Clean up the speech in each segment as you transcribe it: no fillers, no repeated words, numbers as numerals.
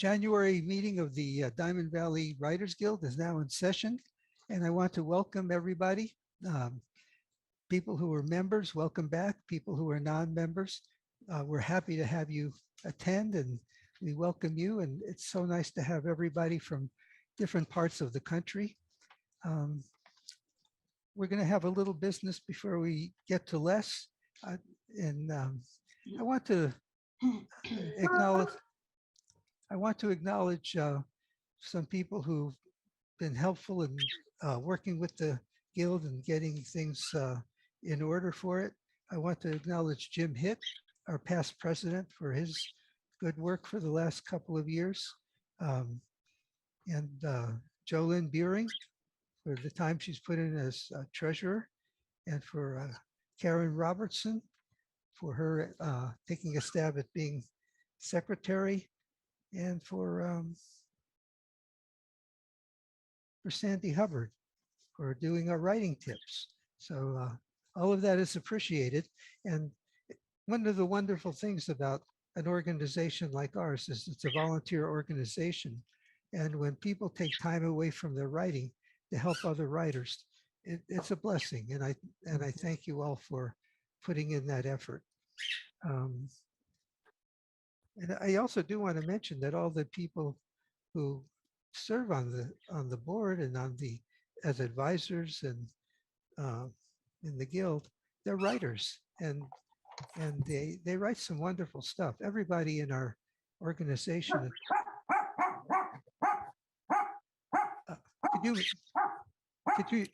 January meeting of the Diamond Valley Writers Guild is now in session, and I want to welcome everybody. People who are members, welcome back. People who are non-members, we're happy to have you attend, and we welcome you. And it's so nice to have everybody from different parts of the country. We're going to have a little business before we get to less. I want to acknowledge some people who've been helpful in working with the Guild and getting things in order for it. I want to acknowledge Jim Hitt, our past president, for his good work for the last couple of years. And Jolynn Beering for the time she's put in as treasurer, and for Karen Robertson for her taking a stab at being secretary, and for Sandy Hubbard for doing our writing tips. So all of that is appreciated. And one of the wonderful things about an organization like ours is it's a volunteer organization. And when people take time away from their writing to help other writers, it's a blessing. And I thank you all for putting in that effort. And I also do want to mention that all the people who serve on the board and as advisors and in the Guild, they're writers, and they write some wonderful stuff. Everybody in our organization.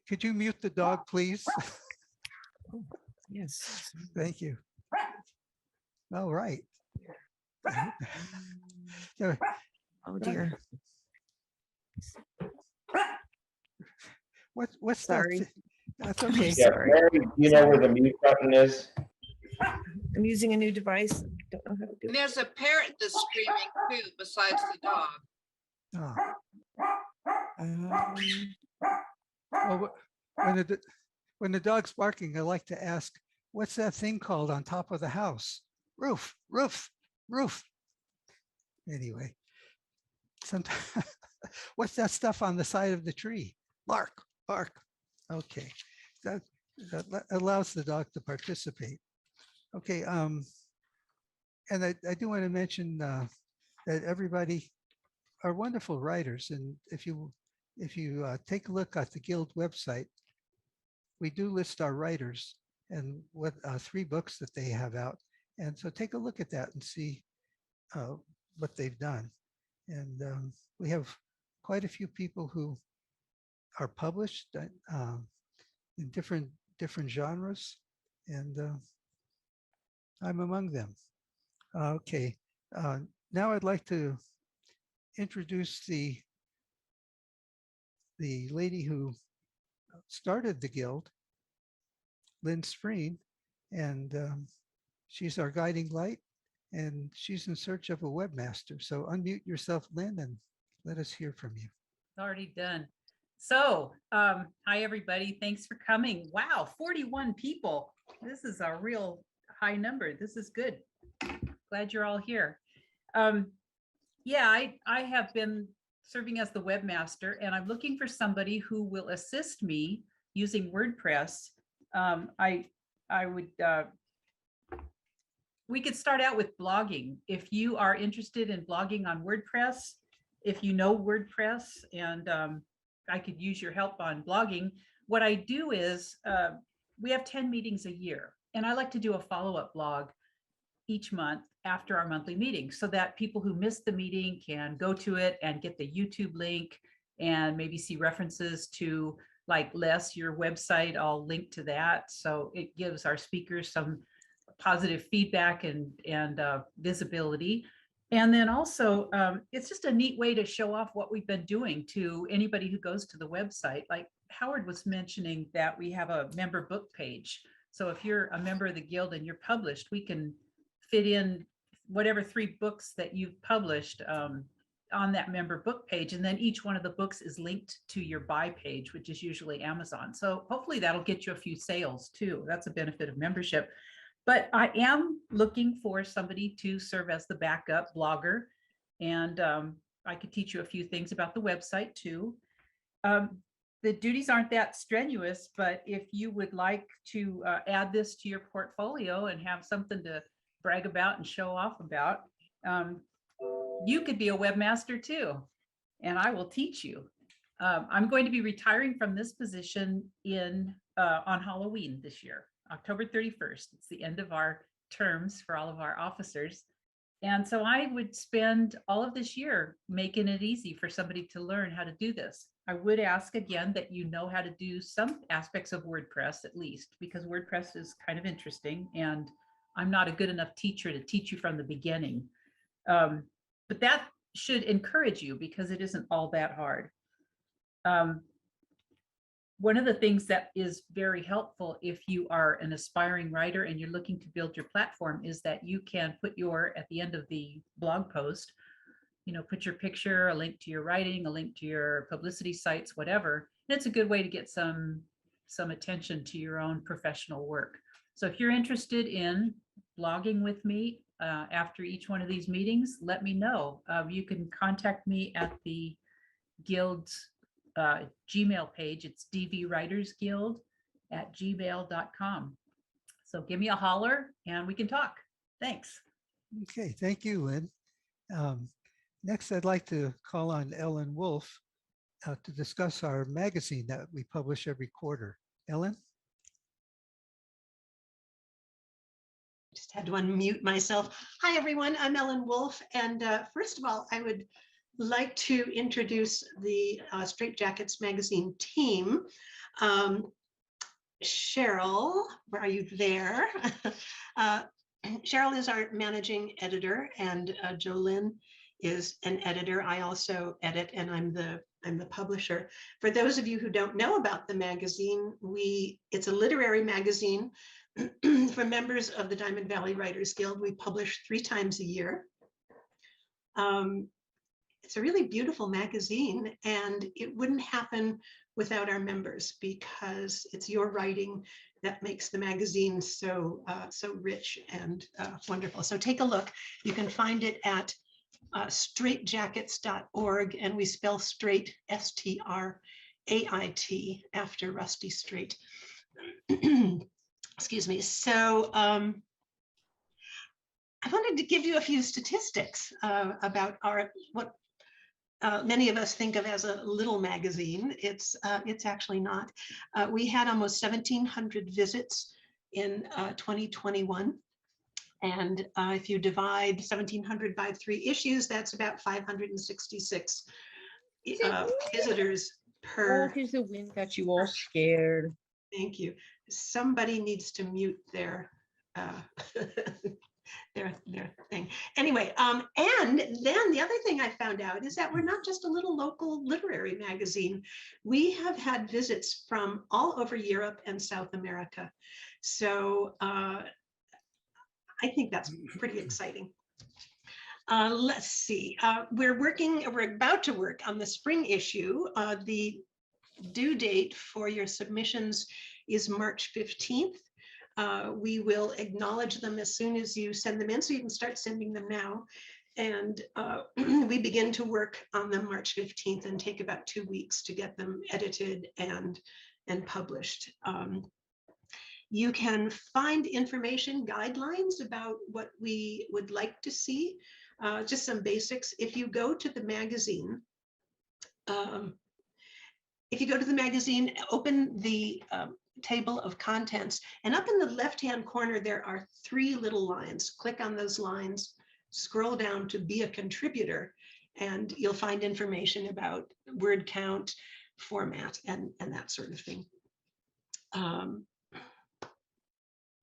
Could you mute the dog, please? Yes. Thank you. All right. Oh dear. What's Sorry. that? That's okay. Yeah, Sorry. Mary, do you know where the mute button is? I'm using a new device. Don't know how to do And it. there's a parrot that's screaming too, besides the dog. Well, when the dog's barking, I like to ask, what's that thing called on top of the house? Roof, roof, roof. Anyway, sometimes what's that stuff on the side of the tree? Bark, bark. Okay, that allows the dog to participate. Okay, and I do want to mention that everybody are wonderful writers, and if you take a look at the Guild website, we do list our writers and what 3 books that they have out, and so take a look at that and see what they've done. And we have quite a few people who are published in different genres, and I'm among them. Okay, now I'd like to introduce the lady who started the Guild, Lynn Spreen, and she's our guiding light, and she's in search of a webmaster. So unmute yourself, Lynn, and let us hear from you. Already done. So, hi everybody. Thanks for coming. Wow, 41 people. This is a real high number. This is good. Glad you're all here. Yeah, I have been serving as the webmaster, and I'm looking for somebody who will assist me using WordPress. We could start out with blogging. If you are interested in blogging on WordPress, if you know WordPress, and I could use your help on blogging. What I do is we have 10 meetings a year, and I like to do a follow-up blog each month after our monthly meeting so that people who missed the meeting can go to it and get the YouTube link and maybe see references to, like Les, your website. I'll link to that. So it gives our speakers some positive feedback and visibility. And then also, it's just a neat way to show off what we've been doing to anybody who goes to the website. Like Howard was mentioning that we have a member book page. So if you're a member of the Guild and you're published, we can fit in whatever 3 books that you've published on that member book page. And then each one of the books is linked to your buy page, which is usually Amazon. So hopefully that'll get you a few sales too. That's a benefit of membership. But I am looking for somebody to serve as the backup blogger. And I could teach you a few things about the website too. The duties aren't that strenuous, but if you would like to add this to your portfolio and have something to brag about and show off about, you could be a webmaster too, and I will teach you. I'm going to be retiring from this position on Halloween this year, October 31st. It's the end of our terms for all of our officers. And so I would spend all of this year making it easy for somebody to learn how to do this. I would ask again that you know how to do some aspects of WordPress at least, because WordPress is kind of interesting and I'm not a good enough teacher to teach you from the beginning. But that should encourage you because it isn't all that hard. One of the things that is very helpful if you are an aspiring writer and you're looking to build your platform is that you can put at the end of the blog post, put your picture, a link to your writing, a link to your publicity sites, whatever. And it's a good way to get some attention to your own professional work. So if you're interested in blogging with me after each one of these meetings, let me know. You can contact me at the Guild's Gmail page. It's dvwritersguild@gmail.com. So give me a holler and we can talk. Thanks. Okay, thank you, Lynn. Next, I'd like to call on Ellen Wolf to discuss our magazine that we publish every quarter. Ellen? Just had to unmute myself. Hi, everyone. I'm Ellen Wolf. And first of all, I would like to introduce the Straight Jackets magazine team. Cheryl, where are you there? Cheryl is our managing editor and Jolynn is an editor. I also edit and I'm the publisher. For those of you who don't know about the magazine, it's a literary magazine for members of the Diamond Valley Writers Guild. We publish 3 times a year. It's a really beautiful magazine and it wouldn't happen without our members because it's your writing that makes the magazine so rich and wonderful. So take a look. You can find it at straightjackets.org, and we spell straight S-T-R-A-I-T after Rusty Straight. Excuse me. So I wanted to give you a few statistics about what many of us think of as a little magazine. It's actually not. We had almost 1,700 visits in 2021. And if you divide 1,700 by 3 issues, that's about 566 visitors per. Oh, here's the wind got you all scared. Thank you. Somebody needs to mute their their thing. Anyway, and then the other thing I found out is that we're not just a little local literary magazine. We have had visits from all over Europe and South America. So I think that's pretty exciting. Let's see. We're about to work on the spring issue. The due date for your submissions is March 15th. We will acknowledge them as soon as you send them in, so you can start sending them now. And we begin to work on them March 15th and take about 2 weeks to get them edited and published. You can find information, guidelines about what we would like to see, just some basics. If you go to the magazine, open the table of contents, and up in the left-hand corner, there are 3 little lines. Click on those lines, scroll down to be a contributor, and you'll find information about word count, format, and that sort of thing.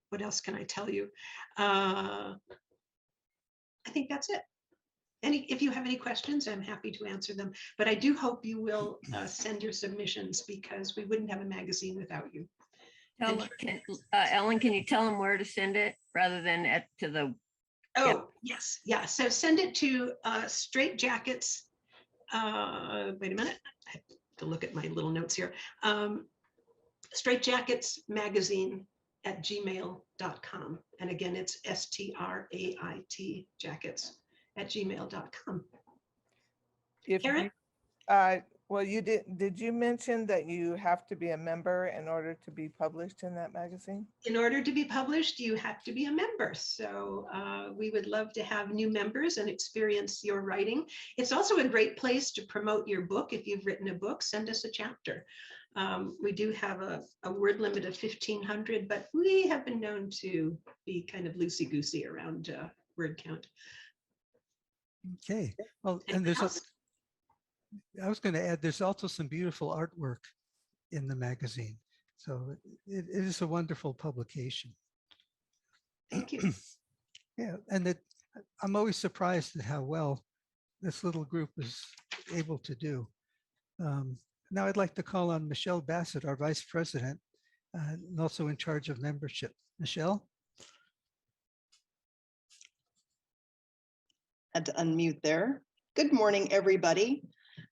What else can I tell you? I think that's it. If you have any questions, I'm happy to answer them. But I do hope you will send your submissions because we wouldn't have a magazine without you. Ellen, can you tell them where to send it rather than to the? Oh, yep. Yes. Yeah. So send it to Straight Jackets. Wait a minute. I have to look at my little notes here. Straight Jackets Magazine @gmail.com. And again, it's STRAIT jackets @gmail.com. If Karen? you, well, did you mention that you have to be a member in order to be published in that magazine? In order to be published, you have to be a member. So we would love to have new members and experience your writing. It's also a great place to promote your book. If you've written a book, send us a chapter. We do have a word limit of 1,500, but we have been known to be kind of loosey-goosey around word count. Okay, well, and Anyone else? I was going to add, there's also some beautiful artwork in the magazine. So it is a wonderful publication. Thank you. Yeah, and I'm always surprised at how well this little group is able to do. Now I'd like to call on Michelle Bassett, our Vice President, and also in charge of membership. Michelle? Had to unmute there. Good morning, everybody.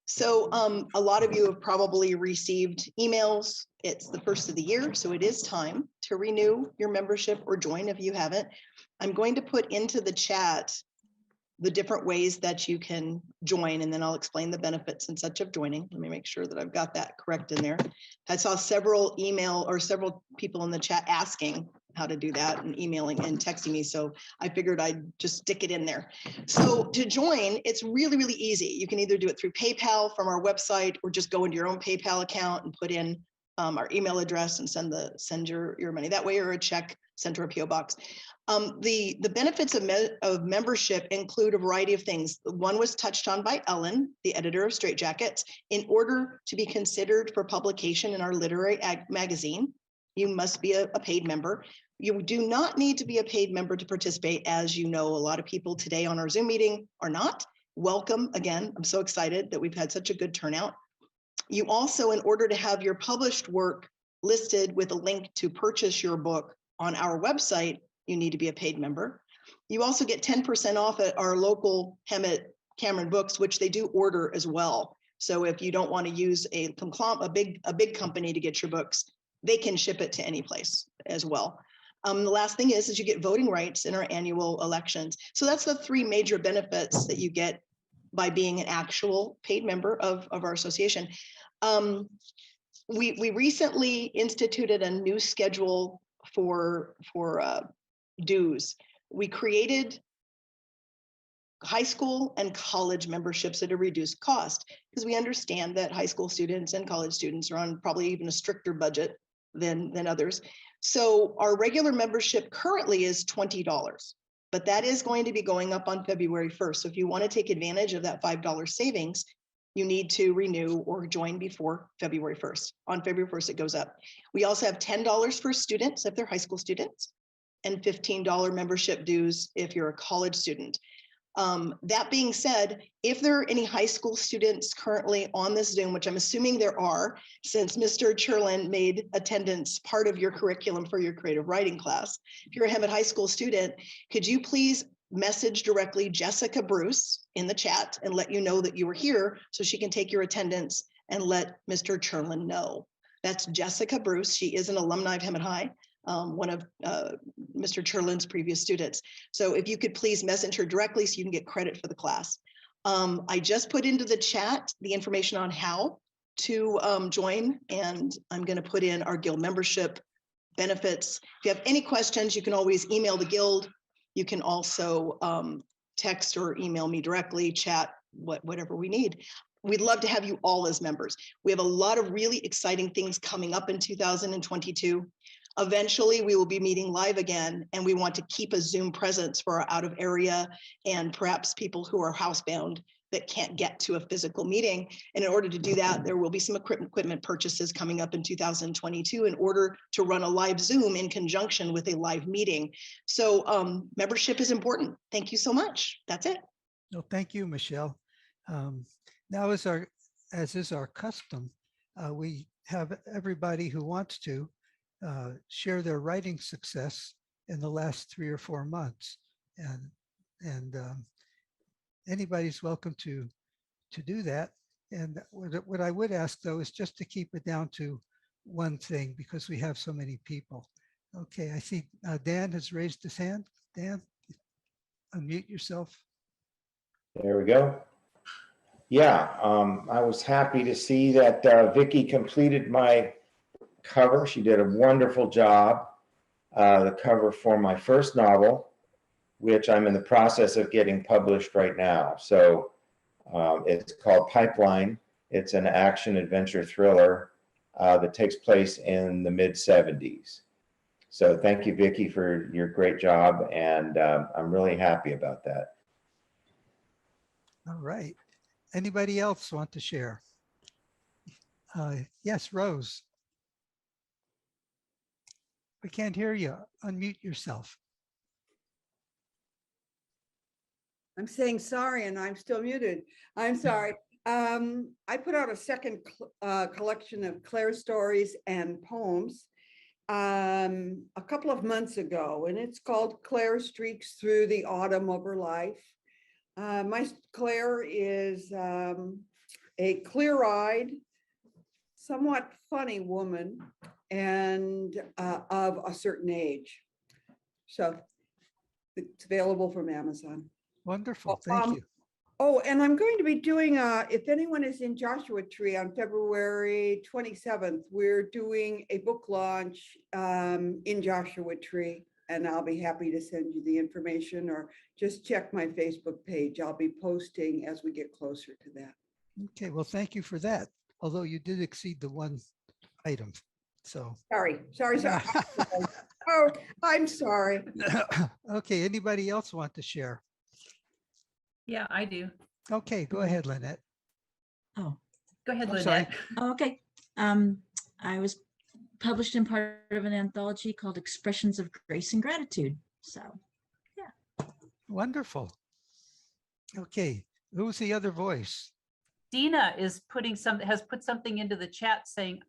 So a lot of you have probably received emails. It's the first of the year, so it is time to renew your membership or join if you haven't. I'm going to put into the chat the different ways that you can join, and then I'll explain the benefits and such of joining. Let me make sure that I've got that correct in there. I saw several people in the chat asking how to do that and emailing and texting me. So I figured I'd just stick it in there. So to join, it's really, really easy. You can either do it through PayPal from our website or just go into your own PayPal account and put in our email address and send your money that way, or a check sent to a PO box. The benefits of membership include a variety of things. One was touched on by Ellen, the editor of Straight Jackets. In order to be considered for publication in our literary magazine, you must be a paid member. You do not need to be a paid member to participate. As you know, a lot of people today on our Zoom meeting are not. Welcome again. I'm so excited that we've had such a good turnout. You also, in order to have your published work listed with a link to purchase your book on our website, you need to be a paid member. You also get 10% off at our local Hemet Cameron Books, which they do order as well. So if you don't want to use a big company to get your books, they can ship it to any place as well. The last thing is you get voting rights in our annual elections. So that's the three major benefits that you get by being an actual paid member of our association. We recently instituted a new schedule for dues. We created high school and college memberships at a reduced cost because we understand that high school students and college students are on probably even a stricter budget than others. So our regular membership currently is $20, but that is going to be going up on February 1st. So if you want to take advantage of that $5 savings, you need to renew or join before February 1st. On February 1st, it goes up. We also have $10 for students if they're high school students, and $15 membership dues if you're a college student. That being said, if there are any high school students currently on this Zoom, which I'm assuming there are, since Mr. Cherlin made attendance part of your curriculum for your creative writing class, if you're a Hemet High School student, could you please message directly Jessica Bruce in the chat and let you know that you were here so she can take your attendance and let Mr. Cherlin know. That's Jessica Bruce. She is an alumni of Hemet High, one of Mr. Cherlin's previous students. So if you could please message her directly so you can get credit for the class. I just put into the chat the information on how to join, and I'm going to put in our guild membership benefits. If you have any questions, you can always email the guild. You can also text or email me directly, chat, whatever we need. We'd love to have you all as members. We have a lot of really exciting things coming up in 2022. Eventually, we will be meeting live again, and we want to keep a Zoom presence for our out of area and perhaps people who are housebound that can't get to a physical meeting. And in order to do that, there will be some equipment purchases coming up in 2022 in order to run a live Zoom in conjunction with a live meeting. So membership is important. Thank you so much. That's it. No, thank you, Michelle. Now, as is our custom, we have everybody who wants to share their writing success in the last 3 or 4 months, and anybody's welcome to do that. And what I would ask though is just to keep it down to one thing because we have so many people. Okay, I see Dan has raised his hand. Dan, unmute yourself. There we go. Yeah, I was happy to see that Vicky completed my cover. She did a wonderful job. The cover for my first novel, which I'm in the process of getting published right now. So it's called Pipeline. It's an action adventure thriller that takes place in the mid-70s. So thank you, Vicky, for your great job. And I'm really happy about that. All right. Anybody else want to share? Yes, Rose. We can't hear you. Unmute yourself. I'm saying sorry and I'm still muted. I'm sorry. I put out a second collection of Claire stories and poems a couple of months ago, and it's called Claire Streaks Through the Autumn of Her Life. My Claire is a clear-eyed, somewhat funny woman and of a certain age. So it's available from Amazon. Wonderful. Thank you. Oh, and I'm going to be doing, if anyone is in Joshua Tree on February 27th, we're doing a book launch in Joshua Tree, and I'll be happy to send you the information or just check my Facebook page. I'll be posting as we get closer to that. Okay, well, thank you for that. Although you did exceed the one item. So. Sorry. Oh, I'm sorry. Okay, anybody else want to share? Yeah, I do. Okay, go ahead, Lynette. Oh, Go ahead, I'm sorry. Lynette. okay. I was published in part of an anthology called Expressions of Grace and Gratitude. So, yeah. Wonderful. Okay, who's the other voice? Dina is has put something into the chat saying,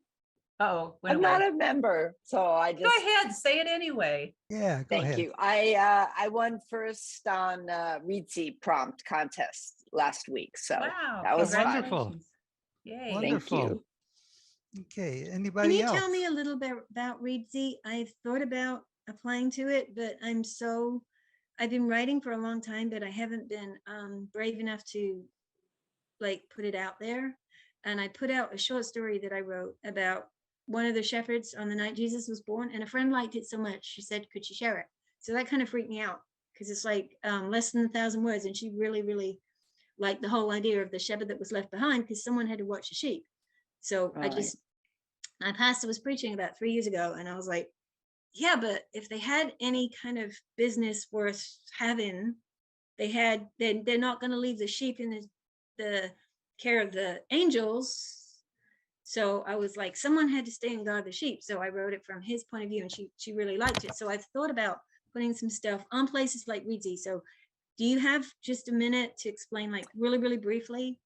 oh, I'm not a member, so I just. Go ahead, say it anyway. Yeah, go Thank ahead. you. I won first on Reedsy prompt contest last week, so Wow, that was fun. wonderful. Yay. Wonderful. Thank you. Okay, Can anybody you else? tell me a little bit about Reedsy? I've thought about applying to it, but I've been writing for a long time, but I haven't been brave enough to put it out there. And I put out a short story that I wrote about one of the shepherds on the night Jesus was born, and a friend liked it so much, she said, could she share it? So that kind of freaked me out because it's less than 1,000 words. And she really, really liked the whole idea of the shepherd that was left behind because someone had to watch the sheep. So Right. my pastor was preaching about 3 years ago, and I was like, yeah, but if they had any kind of business worth having, they're not going to leave the sheep in the care of the angels. So I was like, someone had to stay and guard the sheep. So I wrote it from his point of view, and she really liked it. So I've thought about putting some stuff on places like Reedsy. So do you have just a minute to explain really, really briefly?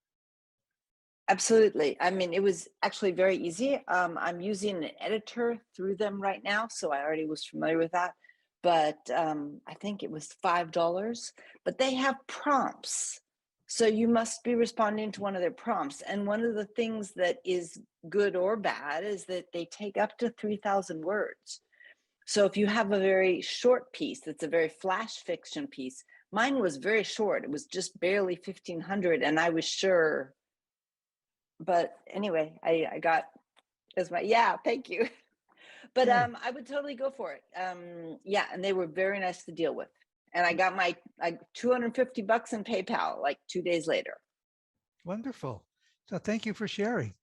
Absolutely. I mean, it was actually very easy. I'm using an editor through them right now, so I already was familiar with that. But I think it was $5. But they have prompts, so you must be responding to one of their prompts. And one of the things that is good or bad is that they take up to 3,000 words. So if you have a very short piece, that's a very flash fiction piece. Mine was very short. It was just barely 1,500, and I was sure. But anyway, I got as my, yeah, thank you. But I would totally go for it. Yeah, and they were very nice to deal with. And I got my $250 in PayPal 2 days later. Wonderful. So thank you for sharing.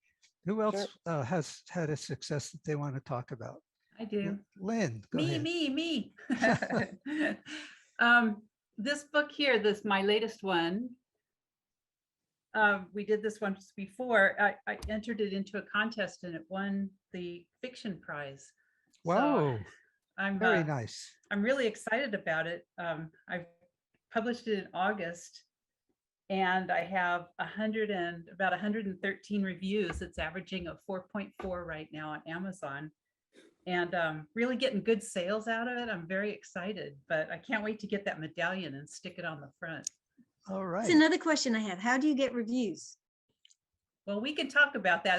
Who else has had a success that they want to talk about? I do. Lynn, go ahead. Me. This book here, my latest one, we did this once before. I entered it into a contest and it won the fiction prize. Wow. So I'm very nice. I'm really excited about it. I've published it in August, and I have about 113 reviews. It's averaging a 4.4 right now on Amazon, and really getting good sales out of it. I'm very excited, but I can't wait to get that medallion and stick it on the front. All right. That's another question I have. How do you get reviews? Well, we can talk about that.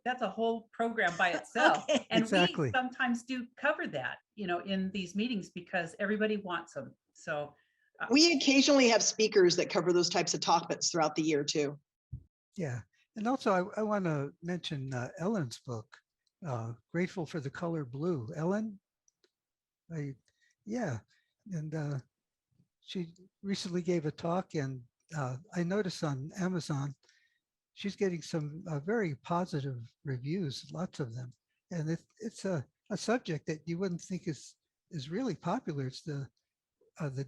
That's a whole program by itself. Okay. And Exactly. we sometimes do cover that, in these meetings because everybody wants them. So We occasionally have speakers that cover those types of topics throughout the year too. Yeah. And also I want to mention Ellen's book, Grateful for the Color Blue. Ellen, I, yeah. And she recently gave a talk, and I noticed on Amazon, she's getting some very positive reviews, lots of them. And it's a subject that you wouldn't think is really popular. It's the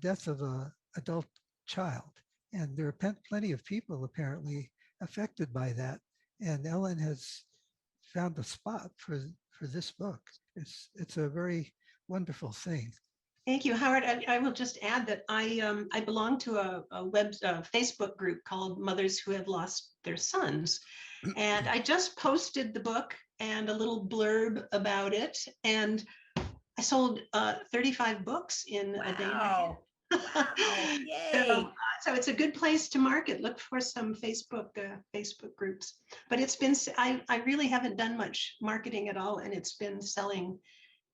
death of a adult child. And there are plenty of people apparently affected by that. And Ellen has found a spot for this book. It's a very wonderful thing. Thank you, Howard. I will just add that I belong to a Facebook group called Mothers Who Have Lost Their Sons. And I just posted the book and a little blurb about it. And I sold 35 books in a day and a half. Wow. Yay. So it's a good place to market. Look for some Facebook groups. But it's been, I really haven't done much marketing at all, and it's been selling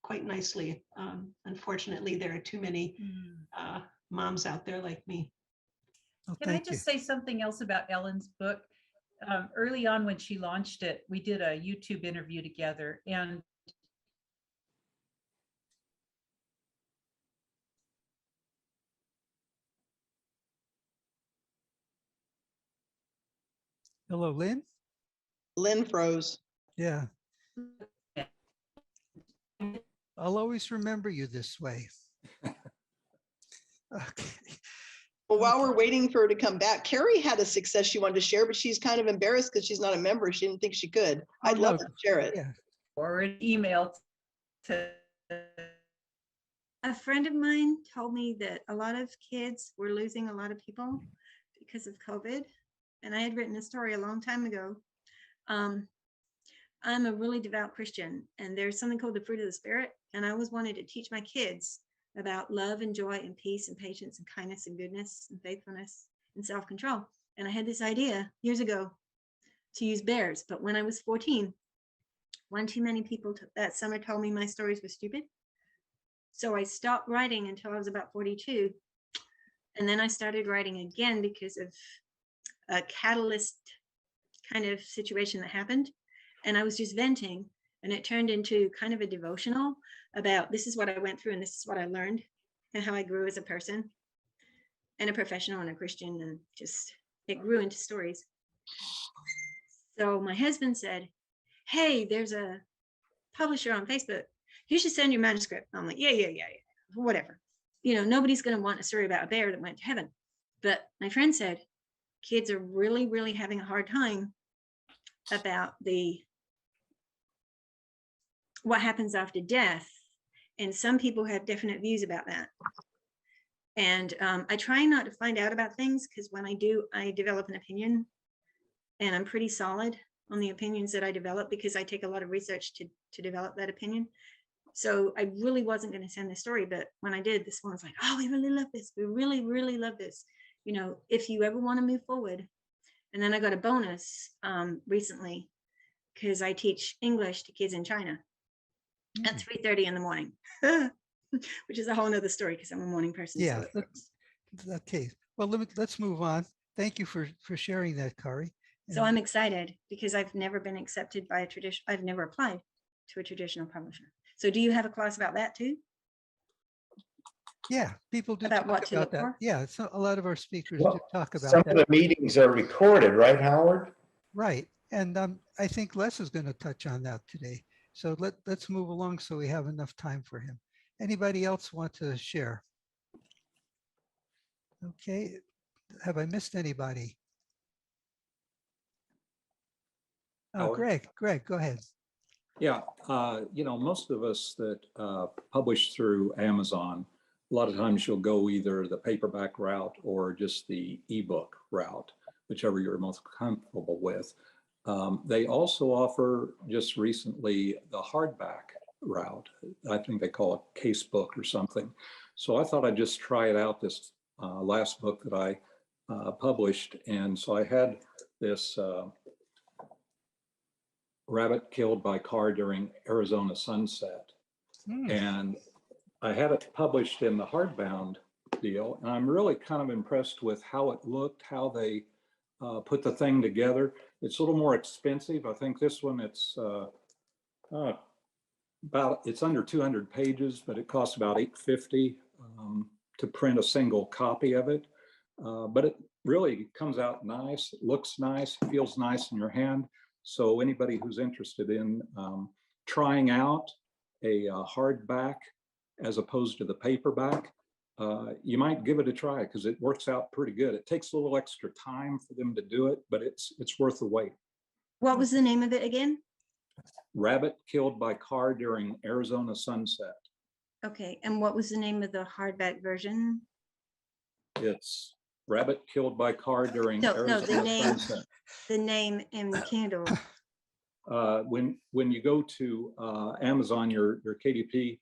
quite nicely. Unfortunately, there are too many moms out there like me. Oh, Can I thank you. just say something else about Ellen's book? Early on when she launched it, we did a YouTube interview together, and Hello, Lynn. Lynn froze. Yeah. I'll always remember you this way. Okay. Well, while we're waiting for her to come back, Carrie had a success she wanted to share, but she's kind of embarrassed because she's not a member. She didn't think she could. I'd love to share it. Yeah. or an email to A friend of mine told me that a lot of kids were losing a lot of people because of COVID. And I had written a story a long time ago. I'm a really devout Christian, and there's something called the fruit of the Spirit. And I always wanted to teach my kids about love and joy and peace and patience and kindness and goodness and faithfulness and self-control. And I had this idea years ago to use bears. But when I was 14, one too many people that summer told me my stories were stupid. So I stopped writing until I was about 42. And then I started writing again because of a catalyst kind of situation that happened. And I was just venting, and it turned into kind of a devotional about this is what I went through and this is what I learned and how I grew as a person and a professional and a Christian, and just it grew into stories. So my husband said, hey, there's a publisher on Facebook. You should send your manuscript. I'm like, yeah, whatever. You know, nobody's going to want a story about a bear that went to heaven. But my friend said, kids are really, really having a hard time about what happens after death. And some people have definite views about that. And I try not to find out about things, because when I do, I develop an opinion, and I'm pretty solid on the opinions that I develop because I take a lot of research to develop that opinion. So I really wasn't going to send this story, but when I did, this one was like, oh, we really love this. We really, really love this. You know, if you ever want to move forward. And then I got a bonus recently because I teach English to kids in China at 3:30 in the morning, which is a whole nother story because I'm a morning person. Yeah. So Okay. Well, let's move on. Thank you for sharing that, Kari. So I'm excited because I've never been accepted by a tradition. I've never applied to a traditional publisher. So do you have a class about that too? Yeah, people do About talk what to about look that. for? Yeah, so a lot of our speakers Well, do talk about some that. of the meetings are recorded, right, Howard? Right. And I think Les is going to touch on that today. So let's move along so we have enough time for him. Anybody else want to share? Okay. Have I missed anybody? Oh, Howard? Greg, go ahead. Yeah, you know, most of us that publish through Amazon, a lot of times you'll go either the paperback route or just the ebook route, whichever you're most comfortable with. They also offer just recently the hardback route. I think they call it casebook or something. So I thought I'd just try it out, this last book that I published. And so I had this rabbit killed by car during Arizona sunset. And I had it published in the hardbound deal. And I'm really kind of impressed with how it looked, how they put the thing together. It's a little more expensive. I think this one, it's it's under 200 pages, but it costs about $850 to print a single copy of it. But it really comes out nice. It looks nice, feels nice in your hand. So anybody who's interested in trying out a hardback as opposed to the paperback, you might give it a try because it works out pretty good. It takes a little extra time for them to do it, but it's worth the wait. What was the name of it again? Rabbit Killed by Car During Arizona Sunset. Okay, and what was the name of the hardback version? It's Rabbit Killed by Car During No, Arizona the name, Sunset. the name and the Kindle. When you go to Amazon, your KDP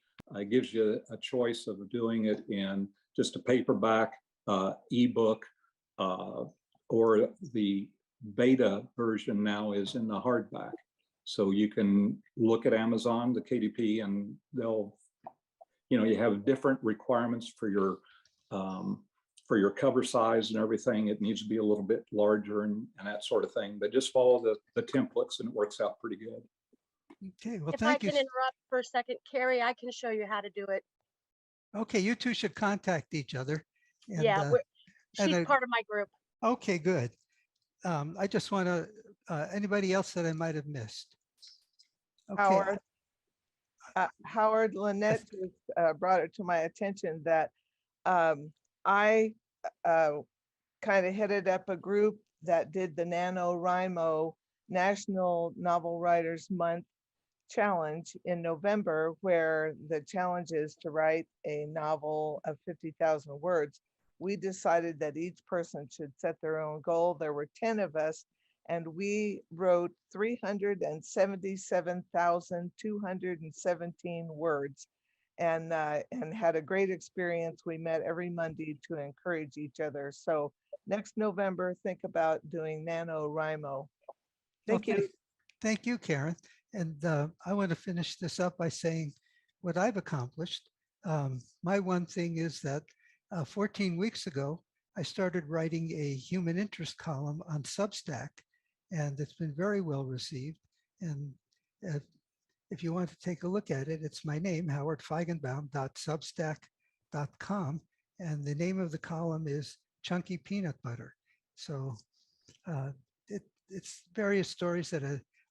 gives you a choice of doing it in just a paperback, ebook, or the beta version now is in the hardback. So you can look at Amazon, the KDP, and they'll, you have different requirements for your cover size and everything. It needs to be a little bit larger and that sort of thing, but just follow the templates and it works out pretty good. Okay, well, If I thank you. can interrupt for a second, Carrie, I can show you how to do it. Okay, you two should contact each other. And, Yeah, she's and part of my group. okay, good. I just want to, anybody else that I might have missed? Okay. Howard, Lynette just brought it to my attention that I kind of headed up a group that did the NaNoWriMo National Novel Writers Month Challenge in November, where the challenge is to write a novel of 50,000 words. We decided that each person should set their own goal. There were 10 of us, and we wrote 377,217 words and had a great experience. We met every Monday to encourage each other. So next November, think about doing NaNoWriMo. Thank you. Thank you, Karen. And I want to finish this up by saying what I've accomplished. My one thing is that 14 weeks ago, I started writing a human interest column on Substack, and it's been very well received. And if you want to take a look at it, it's my name, howardfeigenbaum.substack.com. And the name of the column is Chunky Peanut Butter. So it's various stories that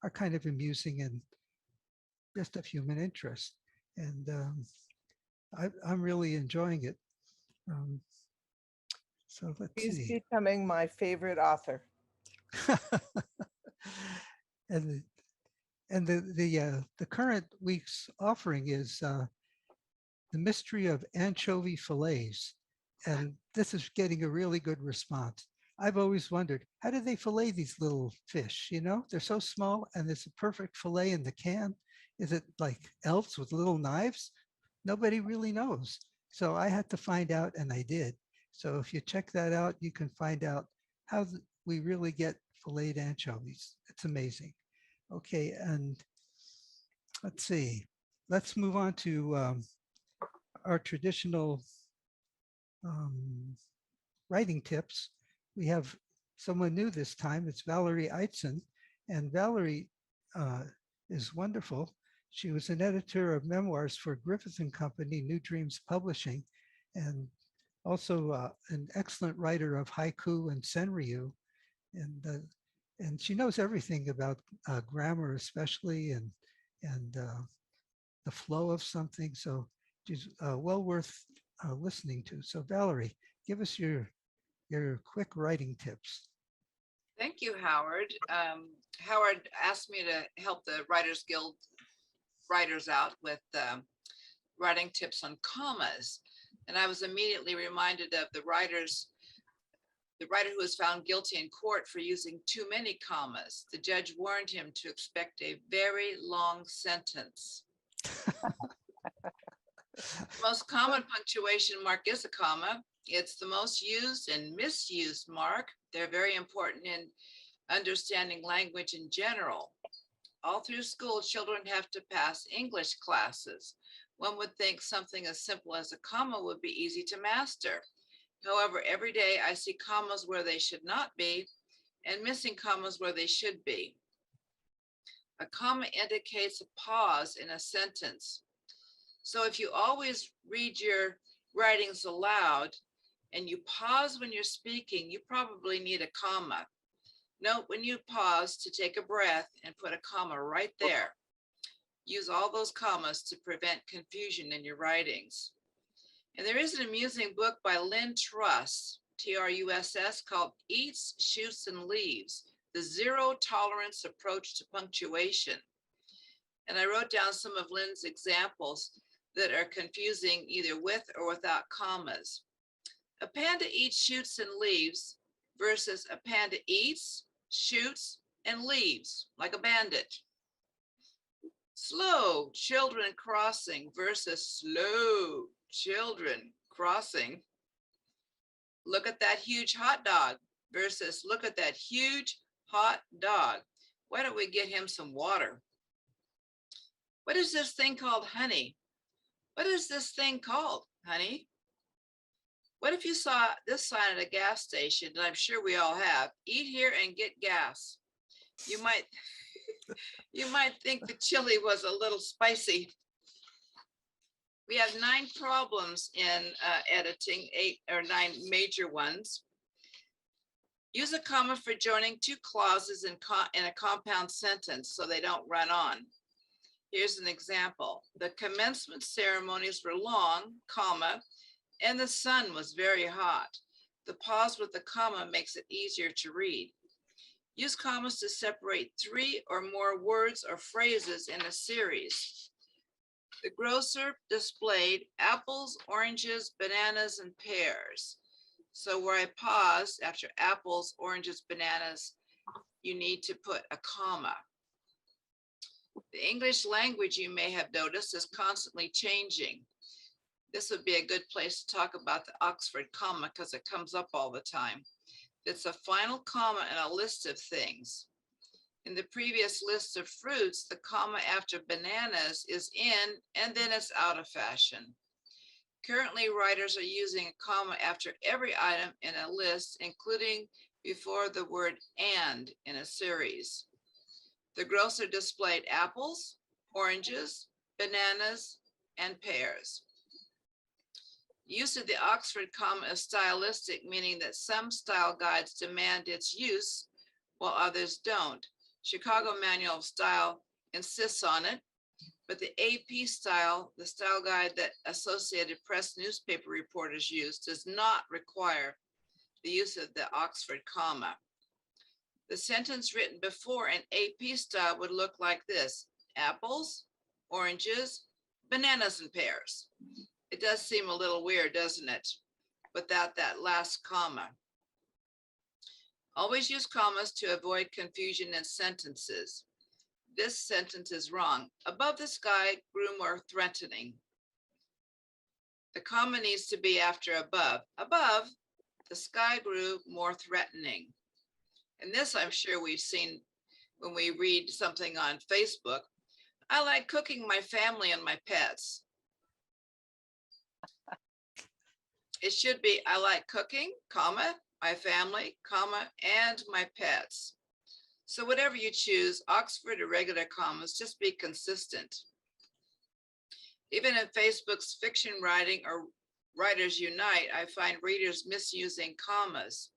are kind of amusing and just of human interest. And I'm really enjoying it. So let's He's see. becoming my favorite author. And the current week's offering is The Mystery of Anchovy Fillets. And this is getting a really good response. I've always wondered, how do they fillet these little fish? They're so small, and it's a perfect fillet in the can. Is it like elves with little knives? Nobody really knows. So I had to find out, and I did. So if you check that out, you can find out how we really get filleted anchovies. It's amazing. Okay, and let's see. Let's move on to our traditional writing tips. We have someone new this time. It's Valerie Eitzen, and Valerie is wonderful. She was an editor of memoirs for Griffith & Company, New Dreams Publishing, and also an excellent writer of haiku and senryu. And she knows everything about grammar, especially, and the flow of something. So she's well worth listening to. So Valerie, give us your quick writing tips. Thank you, Howard. Howard asked me to help the Writers Guild writers out with writing tips on commas. And I was immediately reminded of the writer who was found guilty in court for using too many commas. The judge warned him to expect a very long sentence. The most common punctuation mark is a comma. It's the most used and misused mark. They're very important in understanding language in general. All through school, children have to pass English classes. One would think something as simple as a comma would be easy to master. However, every day I see commas where they should not be, and missing commas where they should be. A comma indicates a pause in a sentence. So if you always read your writings aloud and you pause when you're speaking, you probably need a comma. Note when you pause to take a breath and put a comma right there. Use all those commas to prevent confusion in your writings. And there is an amusing book by Lynn Truss, Truss, called Eats, Shoots, and Leaves, the Zero Tolerance Approach to Punctuation. And I wrote down some of Lynn's examples that are confusing either with or without commas. A panda eats, shoots, and leaves versus a panda eats, shoots, and leaves like a bandit. Slow children crossing versus slow children crossing. Look at that huge hot dog versus look at that huge hot dog. Why don't we get him some water? What is this thing called, honey? What is this thing called, honey? What if you saw this sign at a gas station, and I'm sure we all have, eat here and get gas? You might think the chili was a little spicy. We have 9 problems in editing, 8 or 9 major ones. Use a comma for joining 2 clauses in a compound sentence so they don't run on. Here's an example. The commencement ceremonies were long, comma, and the sun was very hot. The pause with the comma makes it easier to read. Use commas to separate 3 or more words or phrases in a series. The grocer displayed apples, oranges, bananas, and pears. So where I pause after apples, oranges, bananas, you need to put a comma. The English language, you may have noticed, is constantly changing. This would be a good place to talk about the Oxford comma because it comes up all the time. It's a final comma in a list of things. In the previous list of fruits, the comma after bananas is in and then it's out of fashion. Currently, writers are using a comma after every item in a list, including before the word and in a series. The grocer displayed apples, oranges, bananas, and pears. Use of the Oxford comma is stylistic, meaning that some style guides demand its use while others don't. Chicago Manual of Style insists on it, but the AP style, the style guide that Associated Press newspaper reporters use, does not require the use of the Oxford comma. The sentence written before an AP style would look like this: apples, oranges, bananas, and pears. It does seem a little weird, doesn't it? Without that last comma. Always use commas to avoid confusion in sentences. This sentence is wrong. Above the sky grew more threatening. The comma needs to be after above. Above, the sky grew more threatening. And this I'm sure we've seen when we read something on Facebook. I like cooking my family and my pets. It should be, I like cooking, comma, my family, comma, and my pets. So whatever you choose, Oxford or regular commas, just be consistent. Even in Facebook's fiction writing or Writers Unite, I find readers misusing commas.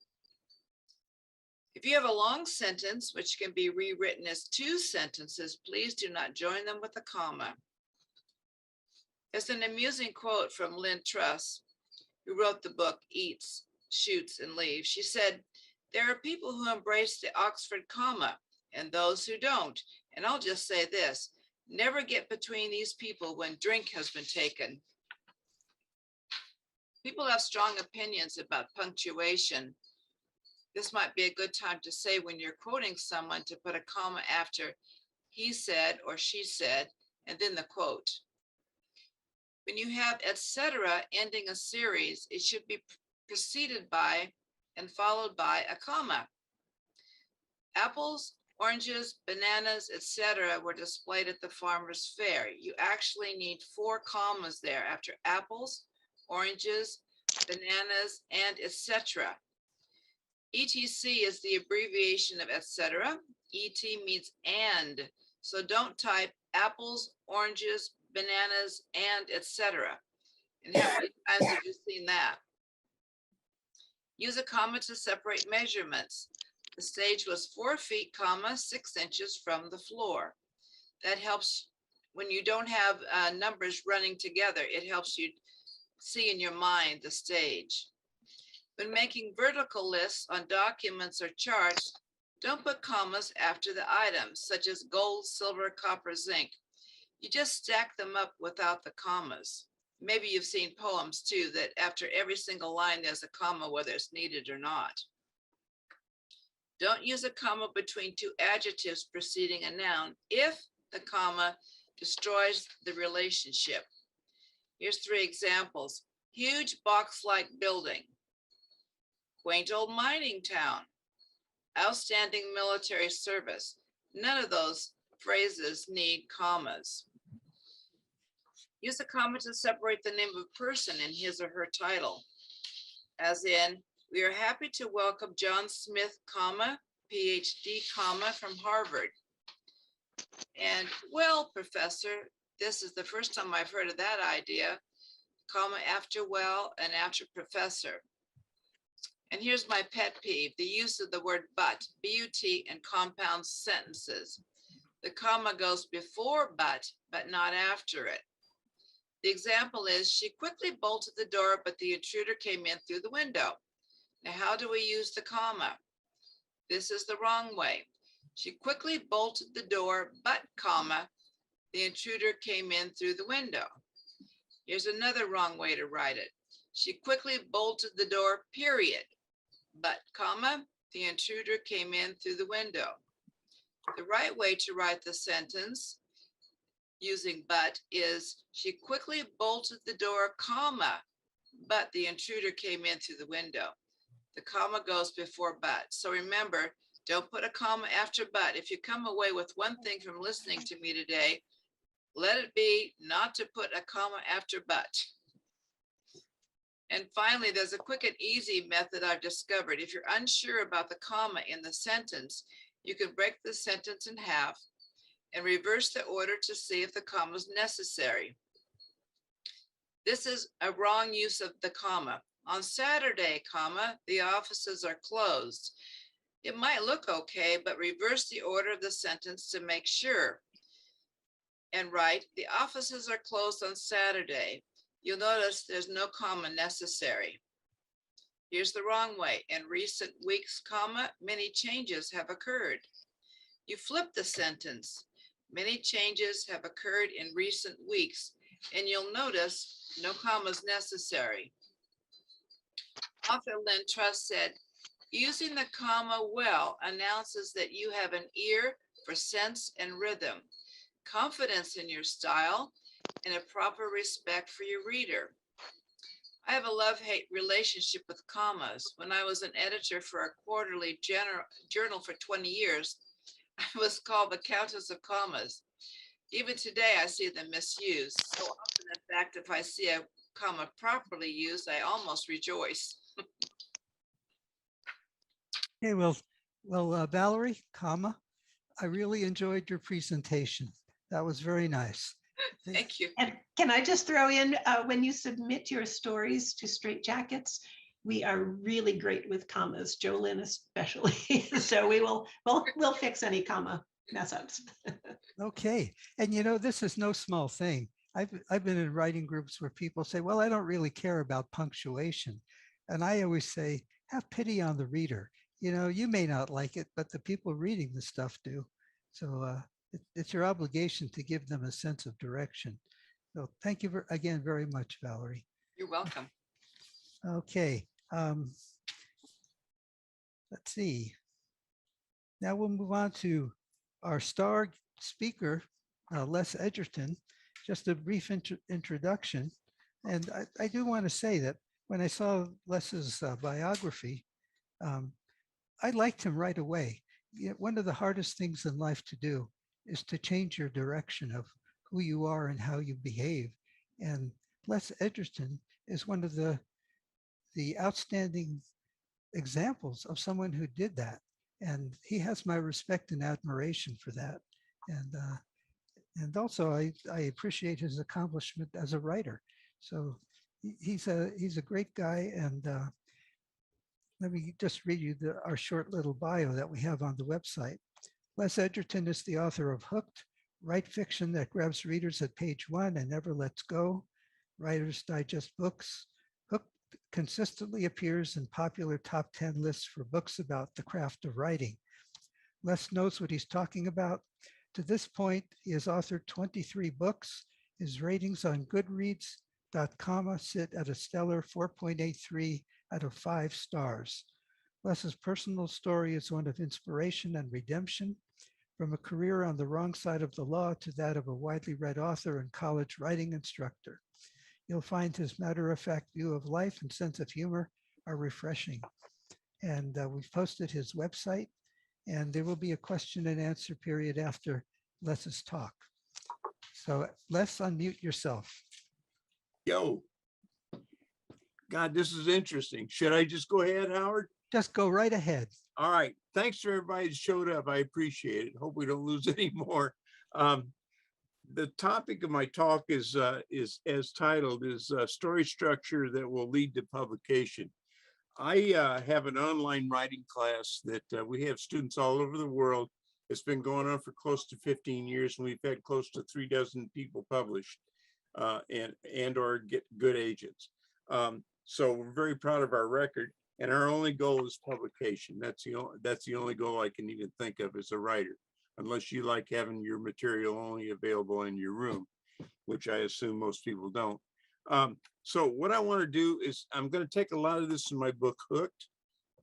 If you have a long sentence, which can be rewritten as 2 sentences, please do not join them with a comma. It's an amusing quote from Lynn Truss, who wrote the book Eats, Shoots, and Leaves. She said, there are people who embrace the Oxford comma and those who don't. And I'll just say this, never get between these people when drink has been taken. People have strong opinions about punctuation. This might be a good time to say when you're quoting someone to put a comma after he said or she said, and then the quote. When you have etc. ending a series, it should be preceded by and followed by a comma. Apples, oranges, bananas, etc. were displayed at the farmer's fair. You actually need 4 commas there after apples, oranges, bananas, and etc. ETC is the abbreviation of etc. ET means and. So don't type apples, oranges, bananas, and etc. And how many times have you seen that? Use a comma to separate measurements. The stage was 4 feet, 6 inches from the floor. That helps when you don't have numbers running together. It helps you see in your mind the stage. When making vertical lists on documents or charts, don't put commas after the items, such as gold, silver, copper, zinc. You just stack them up without the commas. Maybe you've seen poems too, that after every single line, there's a comma, whether it's needed or not. Don't use a comma between two adjectives preceding a noun if the comma destroys the relationship. Here's 3 examples. Huge box-like building. Quaint old mining town. Outstanding military service. None of those phrases need commas. Use a comma to separate the name of a person in his or her title. As in, we are happy to welcome John Smith, PhD, from Harvard. And well, professor, this is the first time I've heard of that idea, comma after well and after professor. And here's my pet peeve, the use of the word but, B-U-T, in compound sentences. The comma goes before but not after it. The example is, she quickly bolted the door, but the intruder came in through the window. Now, how do we use the comma? This is the wrong way. She quickly bolted the door, but, comma, the intruder came in through the window. Here's another wrong way to write it. She quickly bolted the door, period, but, comma, the intruder came in through the window. The right way to write the sentence using but is, she quickly bolted the door, comma, but the intruder came in through the window. The comma goes before but. So remember, don't put a comma after but. If you come away with one thing from listening to me today, let it be not to put a comma after but. And finally, there's a quick and easy method I've discovered. If you're unsure about the comma in the sentence, you can break the sentence in half and reverse the order to see if the comma is necessary. This is a wrong use of the comma. On Saturday, comma, the offices are closed. It might look okay, but reverse the order of the sentence to make sure. And write, the offices are closed on Saturday. You'll notice there's no comma necessary. Here's the wrong way. In recent weeks, comma, many changes have occurred. You flip the sentence. Many changes have occurred in recent weeks, and you'll notice no commas necessary. Author Lynn Truss said, using the comma well announces that you have an ear for sense and rhythm, confidence in your style, and a proper respect for your reader. I have a love-hate relationship with commas. When I was an editor for a quarterly journal for 20 years, I was called the Countess of Commas. Even today, I see them misused. So often, in fact, if I see a comma properly used, I almost rejoice. Okay, well, Valerie, comma, I really enjoyed your presentation. That was very nice. Thank you. And can I just throw in, when you submit your stories to Straight Jackets, we are really great with commas, Jolynn especially. So we'll fix any comma mess ups. Okay, and this is no small thing. I've been in writing groups where people say, well, I don't really care about punctuation. And I always say, have pity on the reader. You may not like it, but the people reading the stuff do. So it's your obligation to give them a sense of direction. So thank you again very much, Valerie. You're welcome. Okay, let's see. Now we'll move on to our star speaker, Les Edgerton. Just a brief introduction. And I do want to say that when I saw Les's biography, I liked him right away. One of the hardest things in life to do is to change your direction of who you are and how you behave. And Les Edgerton is one of the outstanding examples of someone who did that. And he has my respect and admiration for that. And also I appreciate his accomplishment as a writer. So he's a great guy. And let me just read you our short little bio that we have on the website. Les Edgerton is the author of Hooked, write fiction that grabs readers at page 1 and never lets go. Writers Digest books. Hooked consistently appears in popular top 10 lists for books about the craft of writing. Les knows what he's talking about. To this point, he has authored 23 books. His ratings on Goodreads.com sit at a stellar 4.83 out of 5 stars. Les's personal story is one of inspiration and redemption, from a career on the wrong side of the law to that of a widely read author and college writing instructor. You'll find his matter-of-fact view of life and sense of humor are refreshing. And we've posted his website, and there will be a question and answer period after Les's talk. So Les, unmute yourself. Yo. God, this is interesting. Should I just go ahead, Howard? Just go right ahead. All right. Thanks to everybody that showed up. I appreciate it. Hope we don't lose any more. The topic of my talk is as titled is story structure that will lead to publication. I have an online writing class that we have students all over the world. It's been going on for close to 15 years, and we've had close to 36 people published and or get good agents. So we're very proud of our record, and our only goal is publication. That's the only goal I can even think of as a writer, unless you like having your material only available in your room, which I assume most people don't. So what I want to do is I'm going to take a lot of this in my book, Hooked.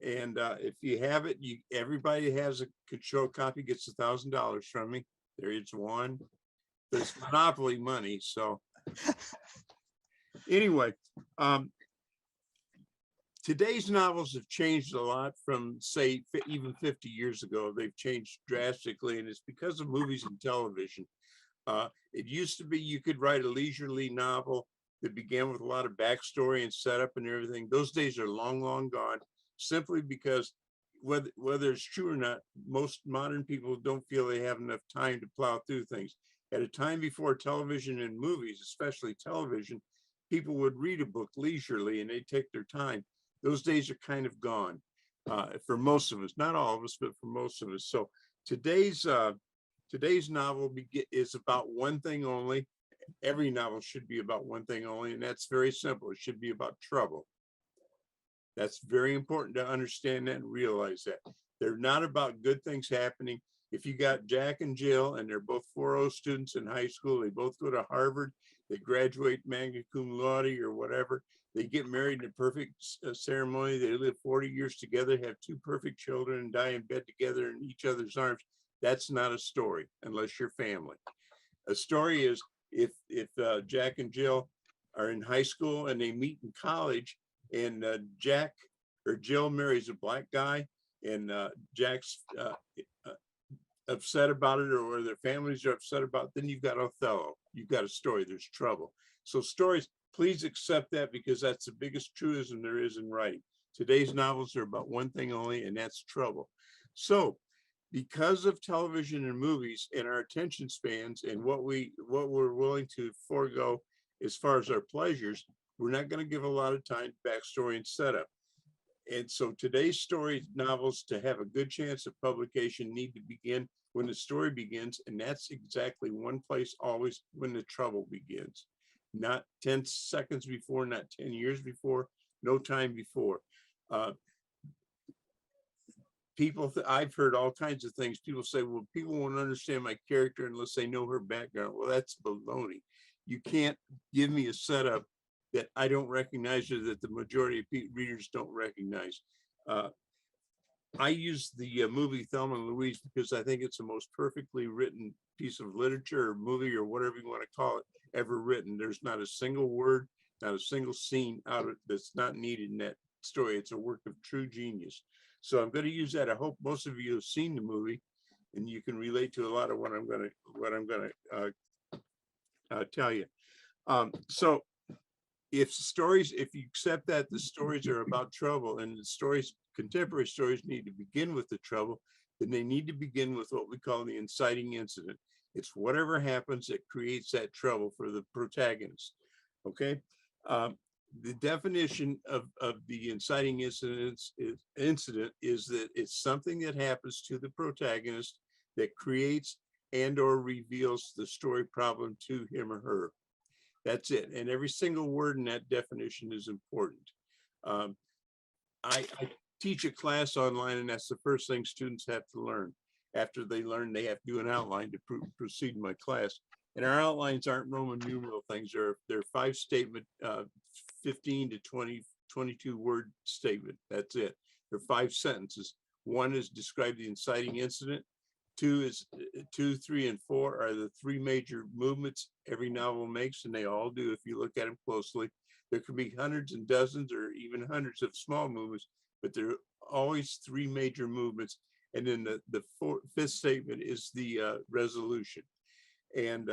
And if you have it, everybody has could show a copy gets $1,000 from me. There is one. There's monopoly money. So anyway, today's novels have changed a lot from, say, even 50 years ago. They've changed drastically, and it's because of movies and television. It used to be you could write a leisurely novel that began with a lot of backstory and setup and everything. Those days are long, long gone, simply because whether it's true or not, most modern people don't feel they have enough time to plow through things. At a time before television and movies, especially television, people would read a book leisurely and they'd take their time. Those days are kind of gone for most of us, not all of us, but for most of us. So today's novel is about one thing only. Every novel should be about one thing only, and that's very simple. It should be about trouble. That's very important to understand that and realize that. They're not about good things happening. If you got Jack and Jill, and they're both 4.0 students in high school, they both go to Harvard, they graduate magna cum laude or whatever, they get married in a perfect ceremony, they live 40 years together, have 2 perfect children, and die in bed together in each other's arms. That's not a story unless you're family. A story is if Jack and Jill are in high school and they meet in college, and Jack or Jill marries a black guy, and Jack's upset about it, or their families are upset about it, then you've got Othello. You've got a story. There's trouble. So stories, please accept that, because that's the biggest truism there is in writing. Today's novels are about one thing only, and that's trouble. So because of television and movies and our attention spans and what we're willing to forego as far as our pleasures, we're not going to give a lot of time to backstory and setup. And so today's story novels, to have a good chance of publication, need to begin when the story begins. And that's exactly one place, always when the trouble begins. Not 10 seconds before, not 10 years before, no time before. I've heard all kinds of things. People say, well, people won't understand my character unless they know her background. Well, that's baloney. You can't give me a setup that I don't recognize, or that the majority of readers don't recognize. I use the movie Thelma and Louise because I think it's the most perfectly written piece of literature or movie or whatever you want to call it ever written. There's not a single word, not a single scene out of it that's not needed in that story. It's a work of true genius. So I'm going to use that. I hope most of you have seen the movie and you can relate to a lot of what I'm going to tell you. So if you accept that the stories are about trouble and the stories contemporary stories need to begin with the trouble, then they need to begin with what we call the inciting incident. It's whatever happens that creates that trouble for the protagonist. Okay. The definition of the inciting incident is that it's something that happens to the protagonist that creates and or reveals the story problem to him or her. That's it. And every single word in that definition is important. I teach a class online, and that's the first thing students have to learn. After they learn, they have to do an outline to proceed in my class. And our outlines aren't Roman numeral things. They're 5-statement, 15 to 20, 22 word statement. That's it. They're 5 sentences. 1 is describe the inciting incident. 2 is 2, 3, and 4 are the 3 major movements every novel makes, and they all do if you look at them closely. There could be hundreds and dozens or even hundreds of small movements, but there are always 3 major movements. And then the 5th statement is the resolution. And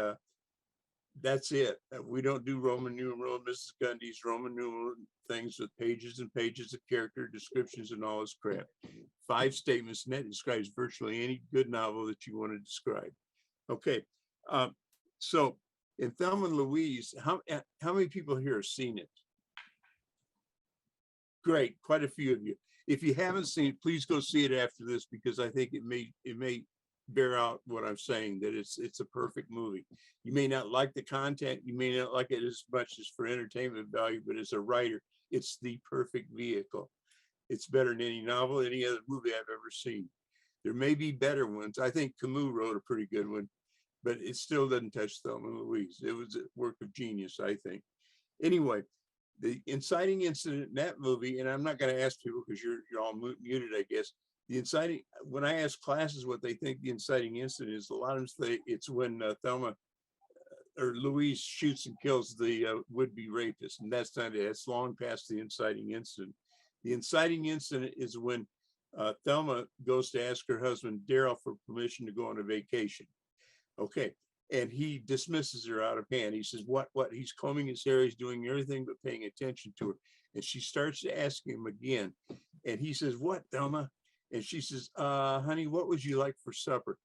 that's it. We don't do Roman numeral, Mrs. Gundy's Roman numeral things with pages and pages of character descriptions and all this crap. 5 statements, and that describes virtually any good novel that you want to describe. Okay, so in Thelma and Louise, how many people here have seen it? Great, quite a few of you. If you haven't seen it, please go see it after this, because I think it may bear out what I'm saying, that it's a perfect movie. You may not like the content, you may not like it as much as for entertainment value, but as a writer, it's the perfect vehicle. It's better than any novel, any other movie I've ever seen. There may be better ones. I think Camus wrote a pretty good one, but it still doesn't touch Thelma and Louise. It was a work of genius, I think. Anyway, the inciting incident in that movie, and I'm not going to ask people because you're all muted, I guess. The inciting, when I ask classes what they think the inciting incident is, a lot of them say it's when Thelma or Louise shoots and kills the would-be rapist, and that's not it. It's long past the inciting incident. The inciting incident is when Thelma goes to ask her husband Daryl for permission to go on a vacation. Okay, and he dismisses her out of hand. He says, "What? He's combing his hair. He's doing everything but paying attention to her." And she starts to ask him again, and he says, "What, Thelma?" And she says, "Honey, what would you like for supper?"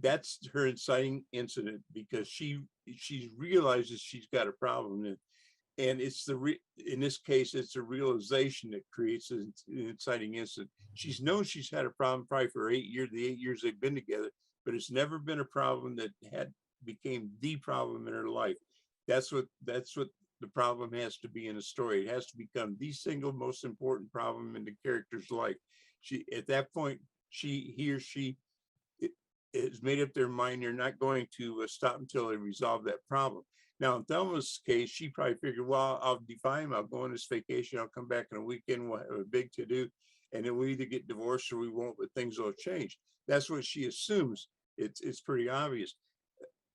That's her inciting incident, because she realizes she's got a problem, and it's in this case it's a realization that creates an inciting incident. She's known she's had a problem probably for 8 years, the 8 years they've been together, but it's never been a problem that became the problem in her life. That's what the problem has to be in a story. It has to become the single most important problem in the character's life. At that point, he or she has made up their mind they're not going to stop until they resolve that problem. Now, in Thelma's case, she probably figured, well, I'll defy him, I'll go on this vacation, I'll come back in a weekend, we'll have a big to-do, and then we'll either get divorced or we won't, but things will change. That's what she assumes. It's pretty obvious.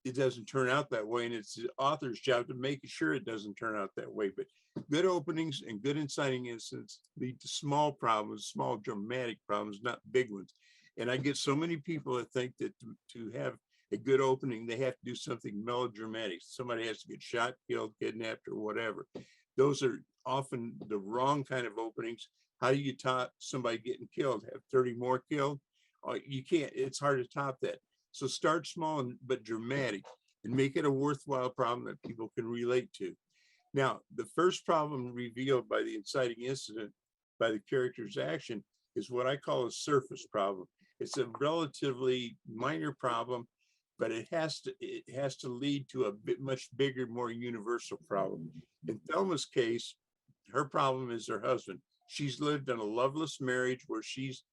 It doesn't turn out that way, and it's the author's job to make sure it doesn't turn out that way. But good openings and good inciting incidents lead to small problems, small dramatic problems, not big ones. And I get so many people that think that to have a good opening, they have to do something melodramatic. Somebody has to get shot, killed, kidnapped, or whatever. Those are often the wrong kind of openings. How do you top somebody getting killed? Have 30 more killed? You can't. It's hard to top that. So start small but dramatic, and make it a worthwhile problem that people can relate to. Now, the first problem revealed by the inciting incident, by the character's action, is what I call a surface problem. It's a relatively minor problem, but it has to lead to a much bigger, more universal problem. In Thelma's case, her problem is her husband. She's lived in a loveless marriage where he's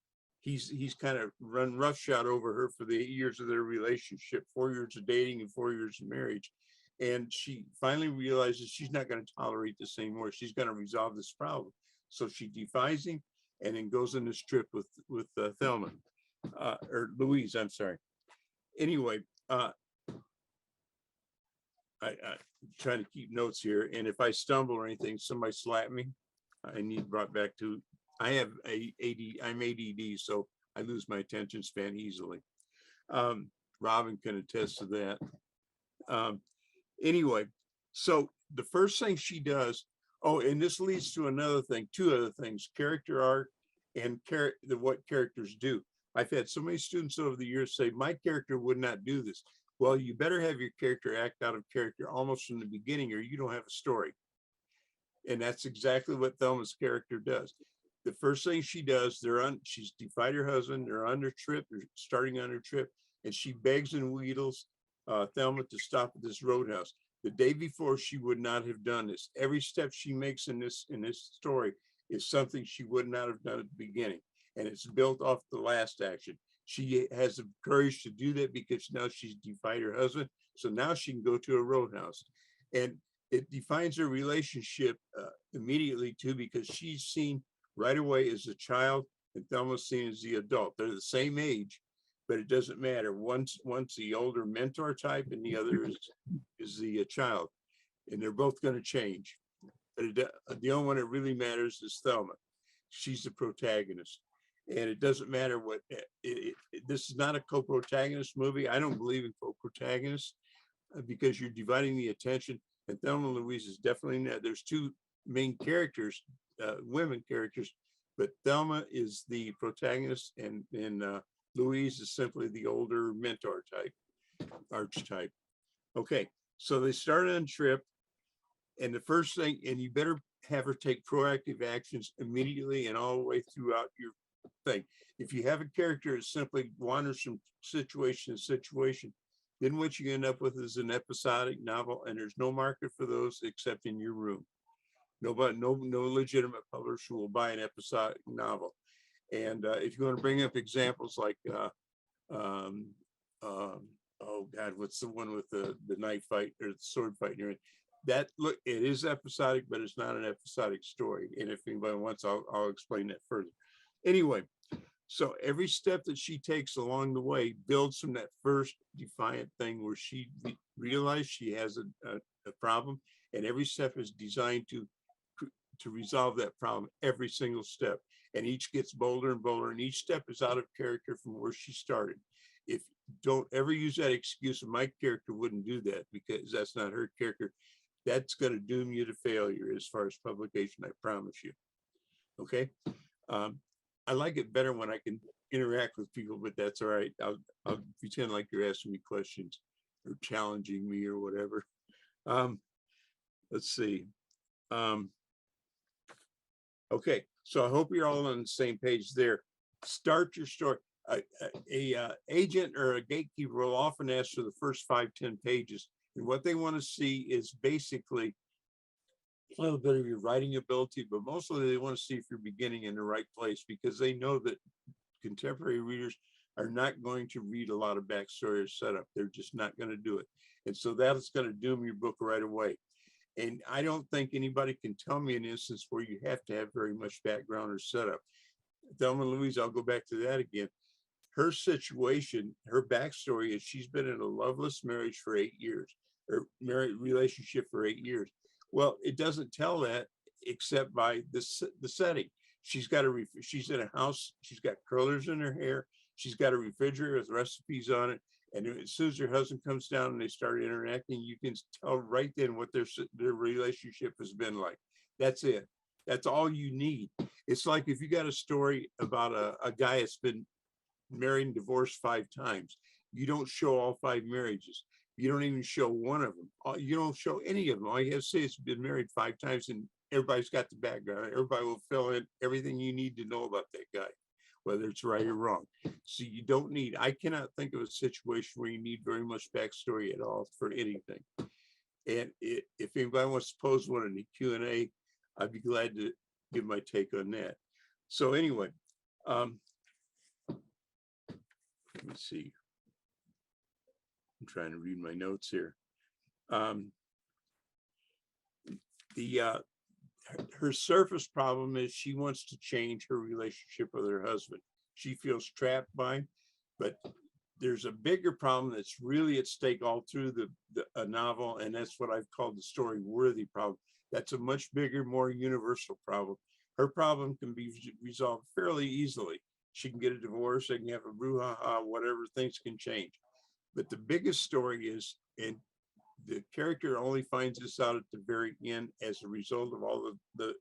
kind of run roughshod over her for the 8 years of their relationship, 4 years of dating and 4 years of marriage. And she finally realizes she's not going to tolerate this anymore. She's going to resolve this problem. So she defies him and then goes on this trip with Thelma, or Louise, I'm sorry. Anyway, I'm trying to keep notes here. And if I stumble or anything, somebody slap me. I need brought back to, I'm ADD, so I lose my attention span easily. Robin can attest to that. Anyway, so the first thing she does, and this leads to another thing, 2 other things, character arc and what characters do. I've had so many students over the years say, my character would not do this. Well, you better have your character act out of character almost from the beginning, or you don't have a story. And that's exactly what Thelma's character does. The first thing she does, she's defied her husband, they're on their trip, they're starting on their trip, and she begs and wheedles Thelma to stop at this roadhouse. The day before, she would not have done this. Every step she makes in this story is something she would not have done at the beginning. And it's built off the last action. She has the courage to do that because now she's defied her husband. So now she can go to a roadhouse. And it defines her relationship immediately too, because she's seen right away as a child and Thelma's seen as the adult. They're the same age, but it doesn't matter. One's the older mentor type and the other is the child. And they're both going to change. But the only one that really matters is Thelma. She's the protagonist. And it doesn't matter what, this is not a co-protagonist movie. I don't believe in co-protagonists because you're dividing the attention. And Thelma and Louise is definitely not. There's two main characters, women characters, but Thelma is the protagonist and Louise is simply the older mentor type, archetype. Okay, so they start on a trip, and the first thing, and you better have her take proactive actions immediately and all the way throughout your thing. If you have a character that simply wanders from situation to situation, then what you end up with is an episodic novel, and there's no market for those except in your room. Nobody, no legitimate publisher will buy an episodic novel. And if you want to bring up examples like, oh God, what's the one with the knife fight or the sword fight? That look, it is episodic, but it's not an episodic story. And if anybody wants, I'll explain that further. Anyway, so every step that she takes along the way builds from that first defiant thing where she realized she has a problem, and every step is designed to resolve that problem, every single step. And each gets bolder and bolder, and each step is out of character from where she started. If don't ever use that excuse, my character wouldn't do that because that's not her character. That's going to doom you to failure as far as publication, I promise you. Okay. I like it better when I can interact with people, but that's all right. I'll pretend like you're asking me questions or challenging me or whatever. Let's see. Okay, so I hope you're all on the same page there. Start your story. A agent or a gatekeeper will often ask for the first 5-10 pages, and what they want to see is basically a little bit of your writing ability, but mostly they want to see if you're beginning in the right place, because they know that contemporary readers are not going to read a lot of backstory or setup. They're just not going to do it. And so that is going to doom your book right away. And I don't think anybody can tell me an instance where you have to have very much background or setup. Thelma and Louise, I'll go back to that again. Her situation, her backstory is she's been in a loveless marriage for 8 years, or married relationship for 8 years. Well, it doesn't tell that except by the setting. She's in a house, she's got curlers in her hair, she's got a refrigerator with recipes on it. And as soon as her husband comes down and they start interacting, you can tell right then what their relationship has been like. That's it. That's all you need. It's like if you got a story about a guy that's been married and divorced 5 times, you don't show all 5 marriages. You don't even show one of them. You don't show any of them. All you have to say is been married 5 times and everybody's got the background. Everybody will fill in everything you need to know about that guy, whether it's right or wrong. So you don't need, I cannot think of a situation where you need very much backstory at all for anything. And if anybody wants to pose one in the Q&A, I'd be glad to give my take on that. So anyway, let me see. I'm trying to read my notes here. Her surface problem is she wants to change her relationship with her husband. She feels trapped by him, but there's a bigger problem that's really at stake all through a novel, and that's what I've called the story worthy problem. That's a much bigger, more universal problem. Her problem can be resolved fairly easily. She can get a divorce, they can have a brouhaha, whatever, things can change. But the biggest story is, and the character only finds this out at the very end as a result of all the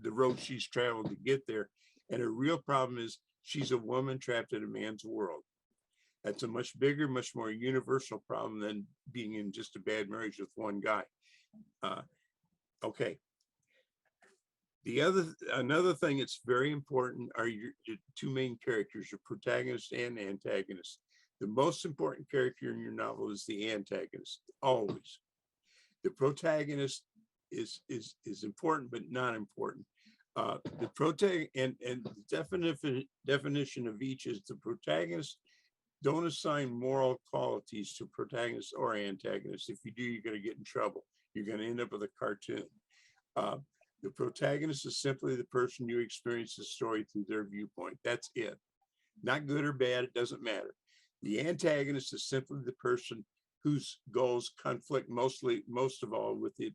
road she's traveled to get there, And her real problem is she's a woman trapped in a man's world. That's a much bigger, much more universal problem than being in just a bad marriage with one guy. Okay. Another thing that's very important are your two main characters, your protagonist and antagonist. The most important character in your novel is the antagonist, always. The protagonist is important, but not important. The protagonist and the definition of each is the protagonist. Don't assign moral qualities to protagonist or antagonist. If you do, you're going to get in trouble. You're going to end up with a cartoon. The protagonist is simply the person you experience the story through their viewpoint. That's it. Not good or bad, it doesn't matter. The antagonist is simply the person whose goals conflict most of all with the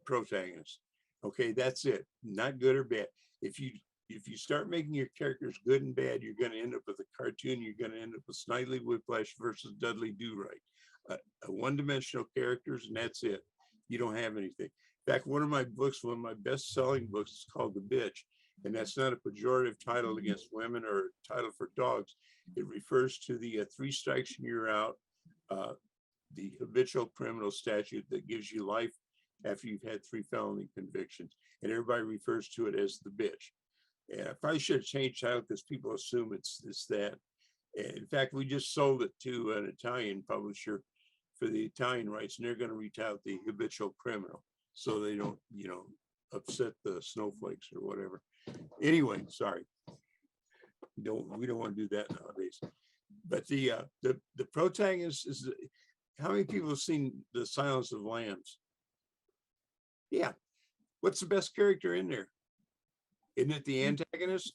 protagonist. Okay, that's it. Not good or bad. If you start making your characters good and bad, you're going to end up with a cartoon. You're going to end up with Snidely Whiplash versus Dudley Do-Right. A one-dimensional characters, and that's it. You don't have anything. In fact, one of my best-selling books is called The Bitch, and that's not a pejorative title against women or a title for dogs. It refers to the 3 strikes and you're out, the habitual criminal statute that gives you life after you've had 3 felony convictions, and everybody refers to it as The Bitch. And I probably should have changed title because people assume it's that. And in fact, we just sold it to an Italian publisher for the Italian rights, and they're going to retitle the habitual criminal, so they don't, upset the snowflakes or whatever. Anyway, sorry. We don't want to do that nowadays. But the protagonist is, how many people have seen The Silence of the Lambs? Yeah. What's the best character in there? Isn't it the antagonist?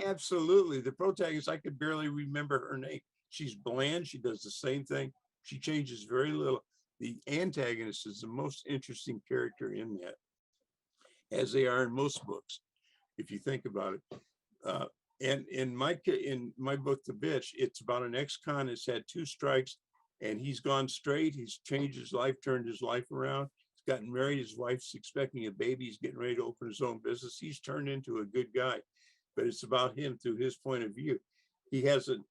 Absolutely. The protagonist, I could barely remember her name. She's bland. She does the same thing. She changes very little. The antagonist is the most interesting character in that, as they are in most books, if you think about it. And in my book, The Bitch, it's about an ex-con that's had 2 strikes, and he's gone straight. He's changed his life, turned his life around. He's gotten married. His wife's expecting a baby. He's getting ready to open his own business. He's turned into a good guy, but it's about him through his point of view. He has an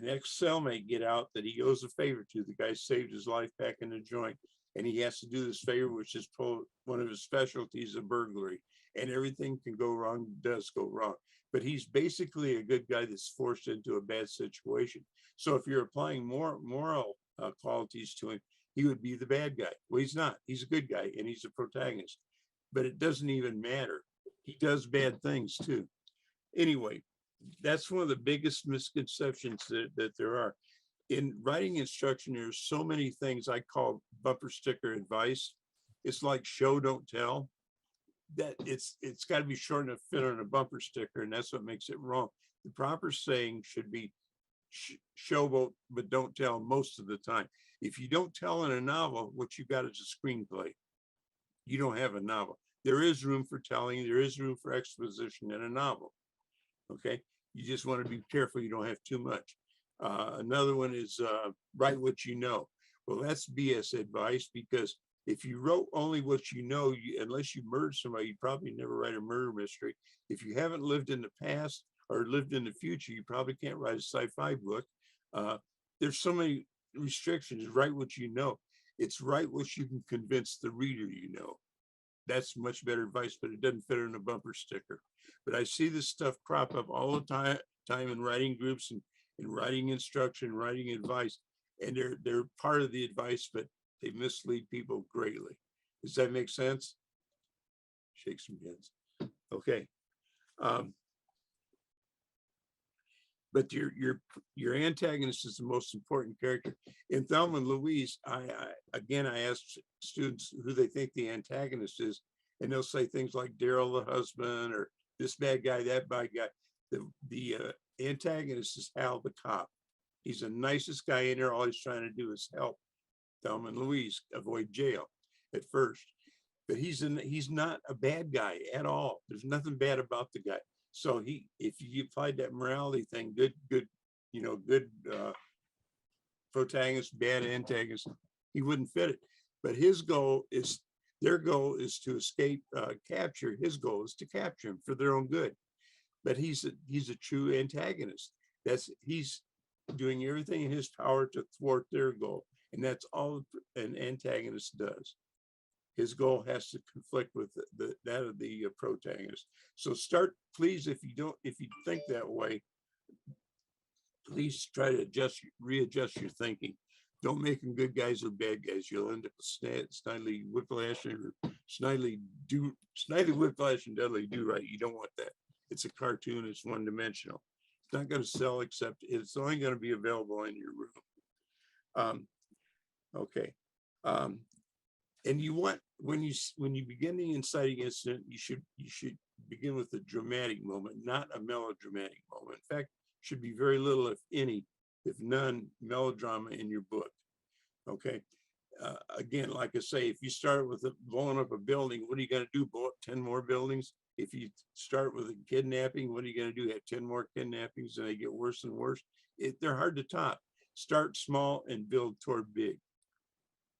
ex-cellmate get out that he owes a favor to. The guy saved his life back in the joint, and he has to do this favor, which is one of his specialties, a burglary. And everything can go wrong, does go wrong. But he's basically a good guy that's forced into a bad situation. So if you're applying more moral qualities to him, he would be the bad guy. Well, he's not. He's a good guy, and he's a protagonist. But it doesn't even matter. He does bad things too. Anyway, that's one of the biggest misconceptions that there are. In writing instruction, there's so many things I call bumper sticker advice. It's like show, don't tell. That it's got to be short enough to fit on a bumper sticker, and that's what makes it wrong. The proper saying should be showboat, but don't tell most of the time. If you don't tell in a novel, what you got is a screenplay. You don't have a novel. There is room for telling. There is room for exposition in a novel. Okay, you just want to be careful you don't have too much. Another one is write what you know. Well, that's BS advice, because if you wrote only what you know, unless you murdered somebody, you probably never write a murder mystery. If you haven't lived in the past or lived in the future, you probably can't write a sci-fi book. There's so many restrictions. Write what you know. It's write what you can convince the reader you know. That's much better advice, but it doesn't fit in a bumper sticker. But I see this stuff crop up all the time in writing groups and writing instruction, writing advice, and they're part of the advice, but they mislead people greatly. Does that make sense? Shake some heads. Okay. But your antagonist is the most important character. In Thelma and Louise, I asked students who they think the antagonist is, and they'll say things like Daryl the husband, or this bad guy, that bad guy. The antagonist is Hal the cop. He's the nicest guy in there. All he's trying to do is help Thelma and Louise avoid jail at first. But he's not a bad guy at all. There's nothing bad about the guy. So if you applied that morality thing, good protagonist, bad antagonist, he wouldn't fit it. But their goal is to escape capture. His goal is to capture him for their own good. but he's a true antagonist. He's doing everything in his power to thwart their goal. And that's all an antagonist does. His goal has to conflict with that of the protagonist. So please, if you think that way, please try to readjust your thinking. Don't make them good guys or bad guys. You'll end up with Snidely Whiplash or Snidely Whiplash and Dudley Do Right. You don't want that. It's a cartoon. It's one dimensional. It's not going to sell, except it's only going to be available in your room. Okay. And you want, when you begin the inciting incident, you should begin with a dramatic moment, not a melodramatic moment. In fact, should be very little, if any, if none, melodrama in your book. Okay. Again, like I say, if you start with blowing up a building, what are you going to do? Blow up 10 more buildings? If you start with a kidnapping, what are you going to do? Have 10 more kidnappings and they get worse and worse? They're hard to top. Start small and build toward big.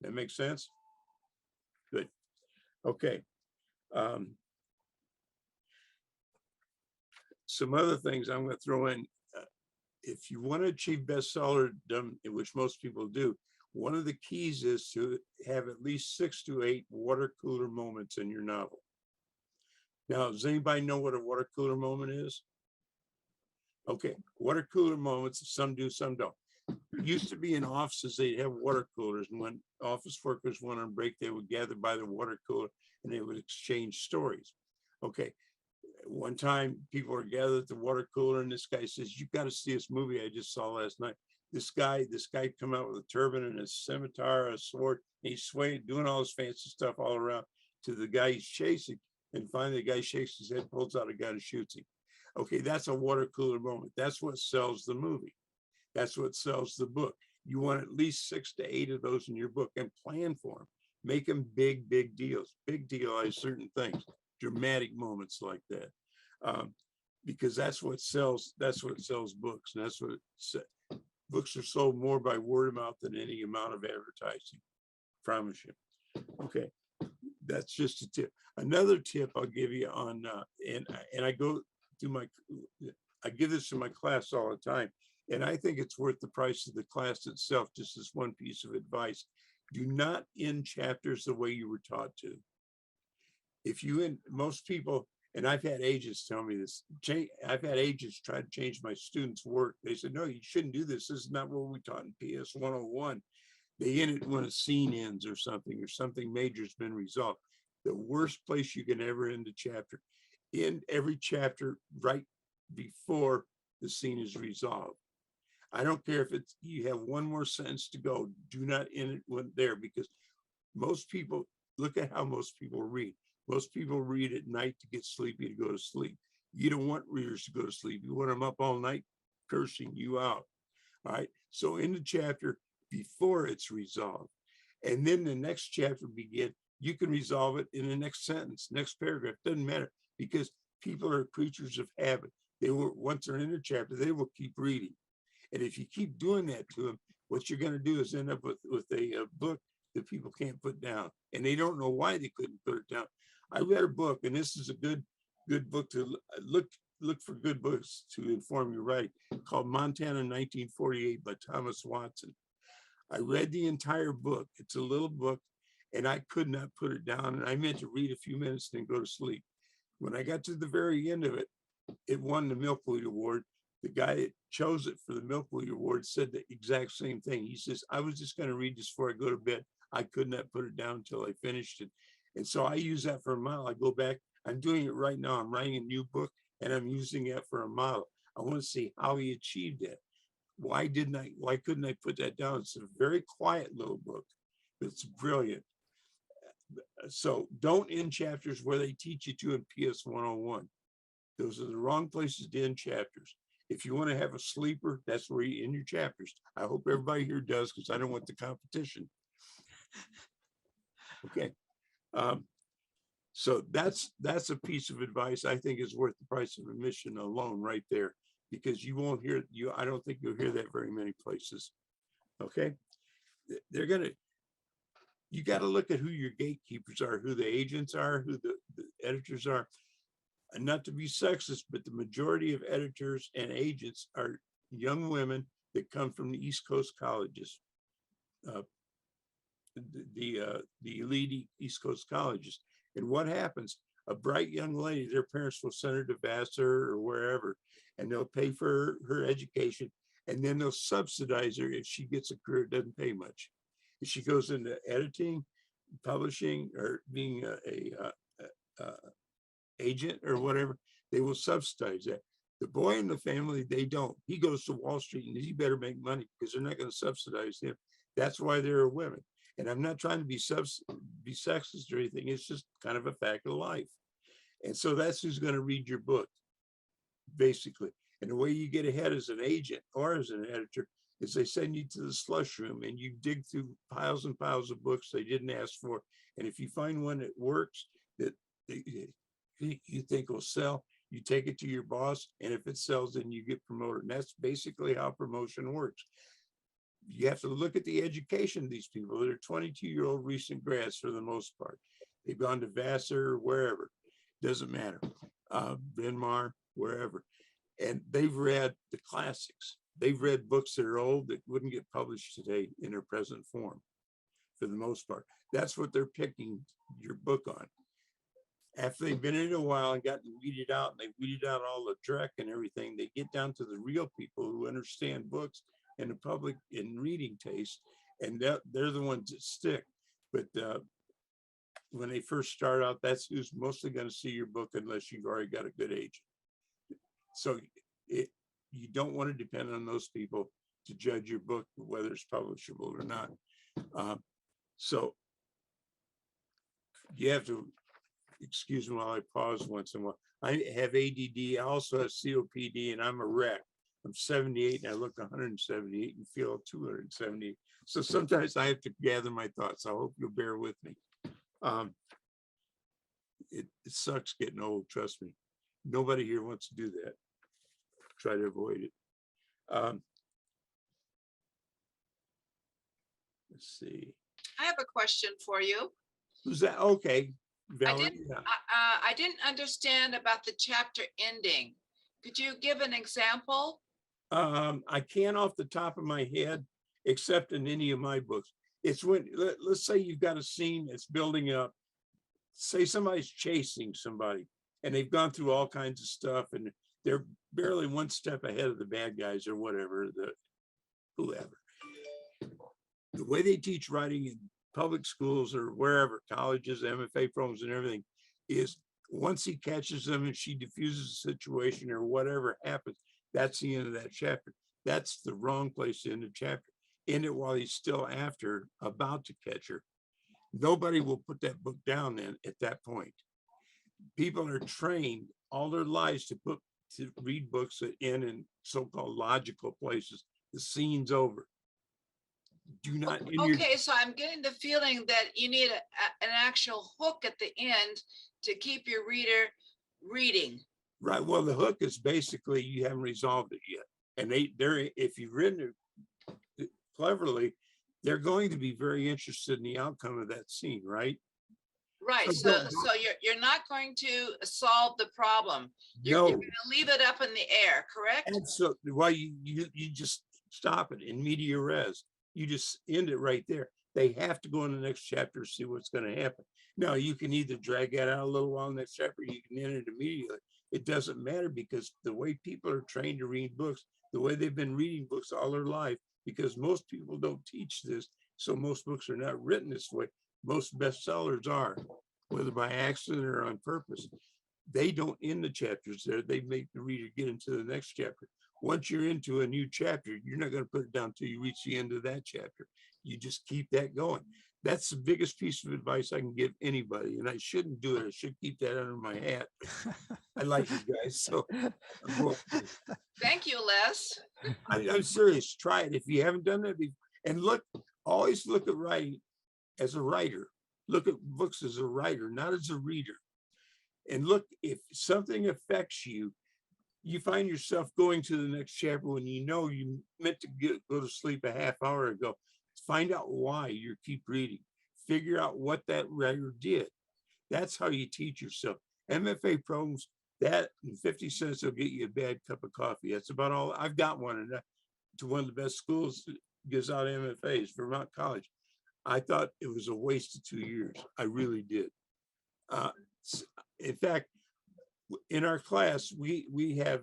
That makes sense? Good. Okay. Some other things I'm going to throw in. If you want to achieve bestseller, which most people do, one of the keys is to have at least 6 to 8 water cooler moments in your novel. Now, does anybody know what a water cooler moment is? Okay, water cooler moments, some do, some don't. It used to be in offices, they'd have water coolers, and when office workers went on break, they would gather by the water cooler and they would exchange stories. Okay, one time people were gathered at the water cooler and this guy says, "You've got to see this movie I just saw last night." This guy come out with a turban and a scimitar, a sword, and he's swaying, doing all this fancy stuff all around to the guy he's chasing. And finally the guy shakes his head, pulls out a gun and shoots him. Okay, that's a water cooler moment. That's what sells the movie. That's what sells the book. You want at least 6 to 8 of those in your book and plan for them. Make them big deals. Big dealize certain things, dramatic moments like that. Because that's what sells books. And that's what books are sold more by word of mouth than any amount of advertising. Promise you. Okay. That's just a tip. Another tip I'll give you on, and I go through I give this to my class all the time, and I think it's worth the price of the class itself. Just as one piece of advice: do not end chapters the way you were taught to. If you end, most people, and I've had agents tell me this. I've had agents try to change my students' work. They said, "No, you shouldn't do this. This is not what we taught in PS 101." They end it when a scene ends or something major has been resolved. The worst place you can ever end a chapter. End every chapter right before the scene is resolved. I don't care if you have one more sentence to go. Do not end it there, because most people, look at how most people read. Most people read at night to get sleepy, to go to sleep. You don't want readers to go to sleep. You want them up all night cursing you out. All right. So in the chapter before it's resolved, and then the next chapter begin, you can resolve it in the next sentence, next paragraph. Doesn't matter, because people are creatures of habit. Once they're in a chapter, they will keep reading. And if you keep doing that to them, what you're going to do is end up with a book that people can't put down, and they don't know why they couldn't put it down. I read a book, and this is a good book to look for good books to inform your writing, called Montana 1948 by Thomas Watson. I read the entire book. It's a little book, and I could not put it down. And I meant to read a few minutes and then go to sleep. When I got to the very end of it, it won the Milkweed Award. The guy that chose it for the Milkweed Award said the exact same thing. He says, "I was just going to read this before I go to bed. I could not put it down until I finished it." And so I use that for a model. I go back. I'm doing it right now. I'm writing a new book, and I'm using that for a model. I want to see how he achieved that. Why couldn't I put that down? It's a very quiet little book, but it's brilliant. So don't end chapters where they teach you to in PS 101. Those are the wrong places to end chapters. If you want to have a sleeper, that's where you end your chapters. I hope everybody here does, because I don't want the competition. Okay. So that's a piece of advice I think is worth the price of admission alone right there, because you won't hear I don't think you'll hear that very many places. Okay. You got to look at who your gatekeepers are, who the agents are, who the editors are. And not to be sexist, but the majority of editors and agents are young women that come from the East Coast colleges. The elite East Coast colleges. And what happens? A bright young lady, their parents will send her to Vassar or wherever, and they'll pay for her education, and then they'll subsidize her if she gets a career. It doesn't pay much. If she goes into editing, publishing, or being a agent or whatever, they will subsidize that. The boy in the family, they don't. He goes to Wall Street and he better make money because they're not going to subsidize him. That's why there are women. And I'm not trying to be sexist or anything. It's just kind of a fact of life. And so that's who's going to read your book, basically. And the way you get ahead as an agent or as an editor is they send you to the slush room and you dig through piles and piles of books they didn't ask for. And if you find one that works, that you think will sell, you take it to your boss. And if it sells, then you get promoted. And that's basically how promotion works. You have to look at the education of these people. They're 22-year-old recent grads for the most part. They've gone to Vassar or wherever, doesn't matter. Bryn Mawr, wherever. And they've read the classics. They've read books that are old that wouldn't get published today in their present form, for the most part. That's what they're picking your book on. After they've been in it a while and gotten weeded out, and they've weeded out all the dreck and everything, they get down to the real people who understand books and the public in reading taste, and they're the ones that stick. But when they first start out, that's who's mostly going to see your book unless you've already got a good agent. So you don't want to depend on those people to judge your book, whether it's publishable or not. So you have to excuse me while I pause once in a while. I have ADD. I also have COPD, and I'm a wreck. I'm 78 and I look 178 and feel 278. So sometimes I have to gather my thoughts. I hope you'll bear with me. It sucks getting old, trust me. Nobody here wants to do that. Try to avoid it. Let's see. I have a question for you. Who's that? Okay. Valerie, I didn't understand about the chapter ending. Could you give an example? I can't off the top of my head, except in any of my books. It's when, let's say you've got a scene that's building up. Say somebody's chasing somebody and they've gone through all kinds of stuff and they're barely one step ahead of the bad guys or whatever, whoever. The way they teach writing in public schools or wherever, colleges, MFA programs and everything, is once he catches them and she diffuses the situation or whatever happens, that's the end of that chapter. That's the wrong place to end the chapter. End it while he's still after, about to catch her. Nobody will put that book down then at that point. People are trained all their lives to read books that end in so-called logical places. The scene's over. Do not. Okay, so I'm getting the feeling that you need an actual hook at the end to keep your reader reading. Right. Well, the hook is basically you haven't resolved it yet, and they're if you've written it cleverly, they're going to be very interested in the outcome of that scene, right? Right. So you're not going to solve the problem. You're going to leave it up in the air, correct? And so, well, you just stop it in media res. You just end it right there. They have to go in the next chapter to see what's going to happen. Now, you can either drag that out a little while in the next chapter, you can end it immediately. It doesn't matter because the way people are trained to read books, the way they've been reading books all their life, because most people don't teach this, so most books are not written this way. Most bestsellers are, whether by accident or on purpose. They don't end the chapters there. They make the reader get into the next chapter. Once you're into a new chapter, you're not going to put it down till you reach the end of that chapter. You just keep that going. That's the biggest piece of advice I can give anybody. And I shouldn't do it. I should keep that under my hat. I like you guys. So thank you, Les. I'm serious. Try it if you haven't done that before. And look, always look at writing as a writer. Look at books as a writer, not as a reader. And look, if something affects you, you find yourself going to the next chapter when you know you meant to go to sleep a half hour ago. Find out why you keep reading. Figure out what that writer did. That's how you teach yourself. MFA programs That and 50 cents will get you a bad cup of coffee. That's about all. I've got one, and to one of the best schools that gives out MFAs, Vermont College. I thought it was a waste of 2 years. I really did. In fact, in our class, we have,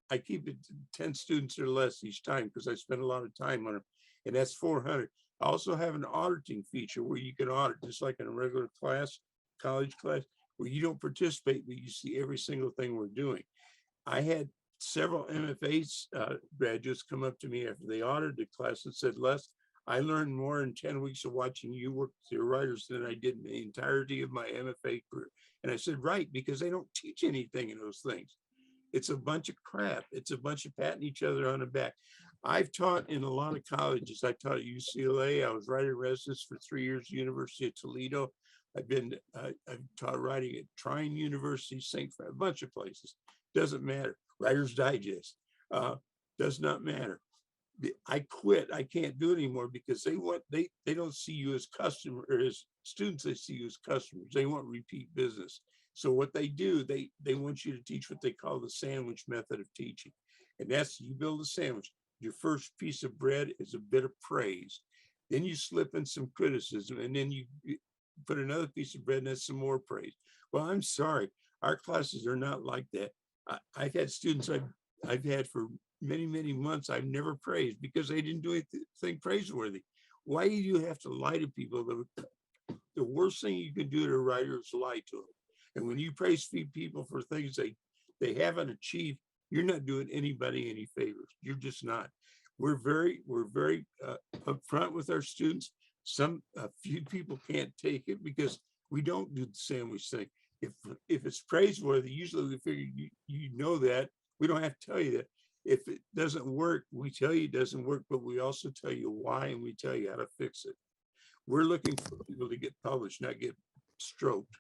I keep it to 10 students or less each time because I spend a lot of time on them, and that's 400. I also have an auditing feature where you can audit just like in a regular class, college class, where you don't participate, but you see every single thing we're doing. I had several MFAs graduates come up to me after they audited the class and said, Les, I learned more in 10 weeks of watching you work with your writers than I did in the entirety of my MFA career. And I said, right, because they don't teach anything in those things. It's a bunch of crap. It's a bunch of patting each other on the back. I've taught in a lot of colleges. I taught at UCLA. I was writing residence for 3 years, University of Toledo. I've taught writing at Trine University, St. a bunch of places. Doesn't matter. Writer's Digest. Does not matter. I quit. I can't do it anymore because they don't see you as customer or as students. They see you as customers. They want repeat business. So what they do, they want you to teach what they call the sandwich method of teaching. And that's, you build a sandwich. Your first piece of bread is a bit of praise. Then you slip in some criticism, and then you put another piece of bread and that's some more praise. Well, I'm sorry. Our classes are not like that. I've had students I've had for many, many months I've never praised because they didn't do anything praiseworthy. Why do you have to lie to people? The worst thing you can do to a writer is lie to them. And when you praise people for things they haven't achieved, you're not doing anybody any favors. You're just not. We're very upfront with our students. A few people can't take it because we don't do the sandwich thing. If it's praiseworthy, usually we figure you know that. We don't have to tell you that. If it doesn't work, we tell you it doesn't work, but we also tell you why and we tell you how to fix it. We're looking for people to get published, not get stroked.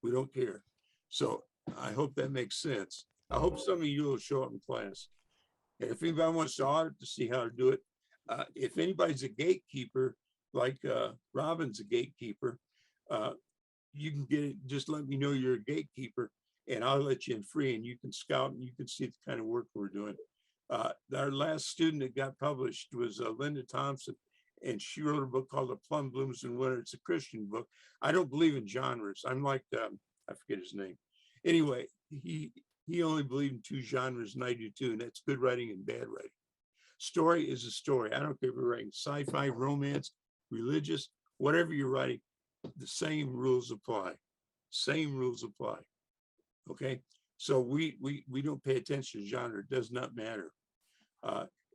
We don't care. So I hope that makes sense. I hope some of you will show up in class. And if anybody wants to audit to see how to do it, if anybody's a gatekeeper, like Robin's a gatekeeper, you can get it, just let me know you're a gatekeeper and I'll let you in free and you can scout and you can see the kind of work we're doing. Our last student that got published was Linda Thompson, and she wrote a book called The Plum Blooms in Winter. It's a Christian book. I don't believe in genres. I'm like, I forget his name. Anyway, he only believed in 2 genres and I do too, and that's good writing and bad writing. Story is a story. I don't care if you're writing sci-fi, romance, religious, whatever you're writing, the same rules apply. Same rules apply. Okay, so we don't pay attention to genre. It does not matter.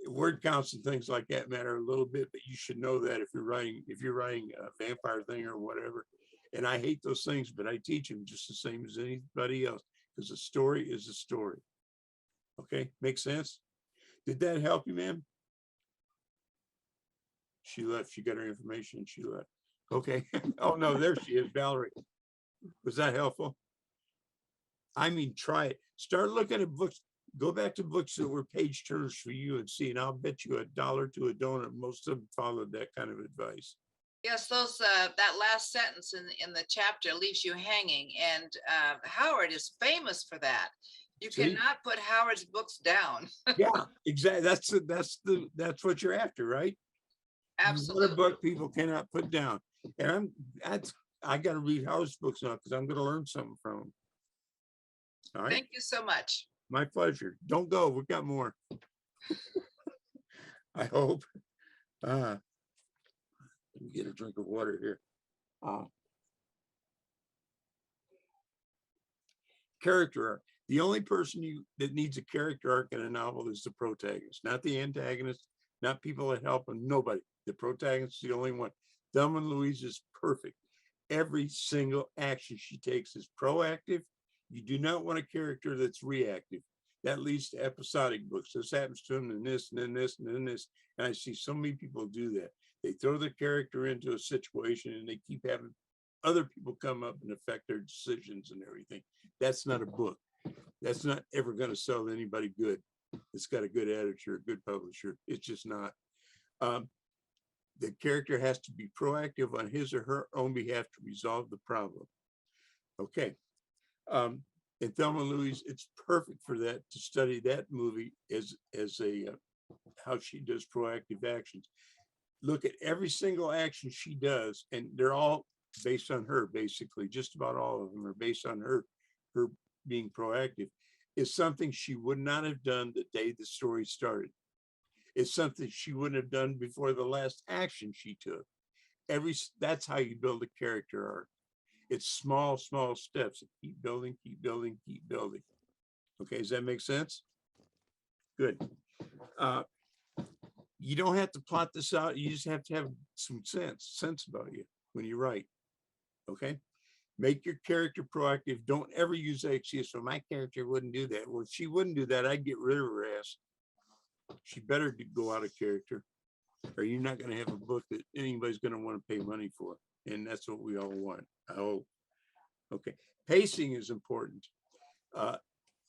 Word counts and things like that matter a little bit, but you should know that if you're writing a vampire thing or whatever. And I hate those things, but I teach them just the same as anybody else because a story is a story. Okay, makes sense? Did that help you, ma'am? She left. She got her information and she left. Okay. Oh no, there she is, Valerie. Was that helpful? I mean, try it. Start looking at books. Go back to books that were page turners for you and see, and I'll bet you $1 to a donut. Most of them followed that kind of advice. Yes, those that last sentence in the chapter leaves you hanging, and Howard is famous for that. You See? cannot put Howard's books down. Yeah, exactly. That's what you're after, right? Absolutely. What a book people cannot put down. And I got to read Howard's books now because I'm going to learn something from them. All right. Thank you so much. My pleasure. Don't go. We've got more. I hope. Let me get a drink of water here. Character arc. The only person that needs a character arc in a novel is the protagonist, not the antagonist, not people that help him, nobody. The protagonist is the only one. Thelma and Louise is perfect. Every single action she takes is proactive. You do not want a character that's reactive. That leads to episodic books. This happens to them, and this, and then this, and then this. And I see so many people do that. They throw their character into a situation and they keep having other people come up and affect their decisions and everything. That's not a book. That's not ever going to sell to anybody good. It's got a good editor, a good publisher. It's just not. The character has to be proactive on his or her own behalf to resolve the problem. Okay. And Thelma and Louise, it's perfect for that, to study that movie as a how she does proactive actions. Look at every single action she does, and they're all based on her, basically. Just about all of them are based on her being proactive. It's something she would not have done the day the story started. It's something she wouldn't have done before the last action she took. That's how you build a character arc. It's small steps. Keep building, keep building, keep building. Okay, does that make sense? Good. You don't have to plot this out. You just have to have some sense about you when you write. Okay. Make your character proactive. Don't ever use that excuse. So my character wouldn't do that. Well, if she wouldn't do that, I'd get rid of her ass. She better go out of character, or you're not going to have a book that anybody's going to want to pay money for. And that's what we all want, I hope. Okay. Pacing is important.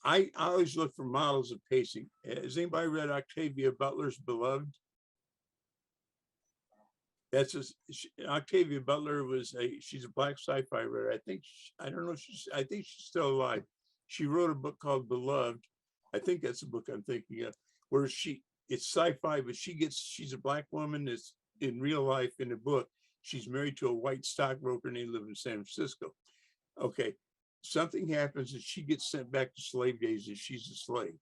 I always look for models of pacing. Has anybody read Octavia Butler's Beloved? That's Octavia Butler she's a Black sci-fi writer. I don't know, I think she's still alive. She wrote a book called Beloved. I think that's the book I'm thinking of, where it's sci-fi, but she's a Black woman that's in real life. In the book, she's married to a white stockbroker and they live in San Francisco. Okay, something happens and she gets sent back to slave days and she's a slave.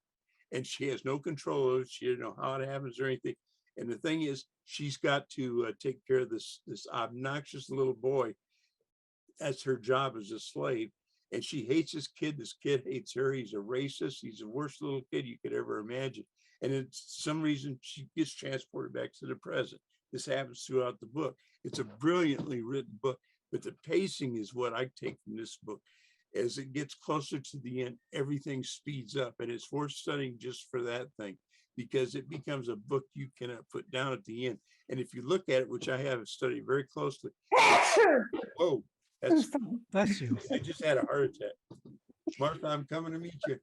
And she has no control of it. She doesn't know how it happens or anything. And the thing is, she's got to take care of this obnoxious little boy. That's her job as a slave. And she hates this kid. This kid hates her. He's a racist. He's the worst little kid you could ever imagine. And for some reason, she gets transported back to the present. This happens throughout the book. It's a brilliantly written book, but the pacing is what I take from this book. As it gets closer to the end, everything speeds up, and it's worth studying just for that thing, because it becomes a book you cannot put down at the end. And if you look at it, which I have studied very closely. Whoa, Bless you. I just had a heart attack. Martha, I'm coming to meet you.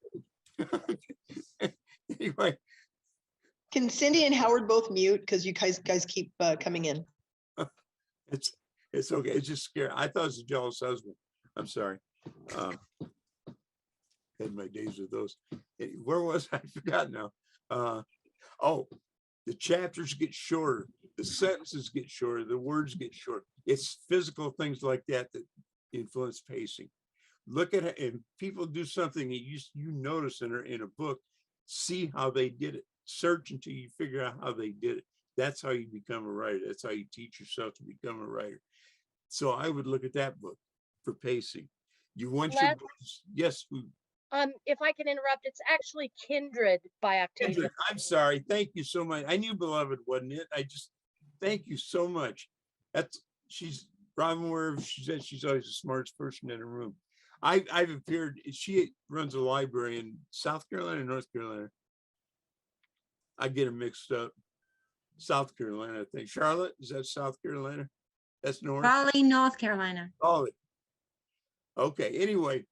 Anyway. Can Cindy and Howard both mute? Because you guys keep coming in. It's okay. It's just scary. I thought it was a jealous husband. I'm sorry. Had my days with those. Where was I? I forgot now. Oh, the chapters get shorter, the sentences get shorter, the words get short. It's physical things like that that influence pacing. Look at it, and people do something that you notice in a book. See how they did it. Search until you figure out how they did it. That's how you become a writer. That's how you teach yourself to become a writer. So I would look at that book for pacing. You want your books, yes. If I can interrupt, it's actually Kindred by Octavia. Kindred, I'm sorry. Thank you so much. I knew Beloved, wasn't it? Thank you so much. She's Robin aware. She said she's always the smartest person in the room. I've appeared. She runs a library in South Carolina, North Carolina. I get them mixed up. South Carolina, I think. Charlotte, is that South Carolina? That's North. Raleigh, North Carolina. Oh, okay. Anyway,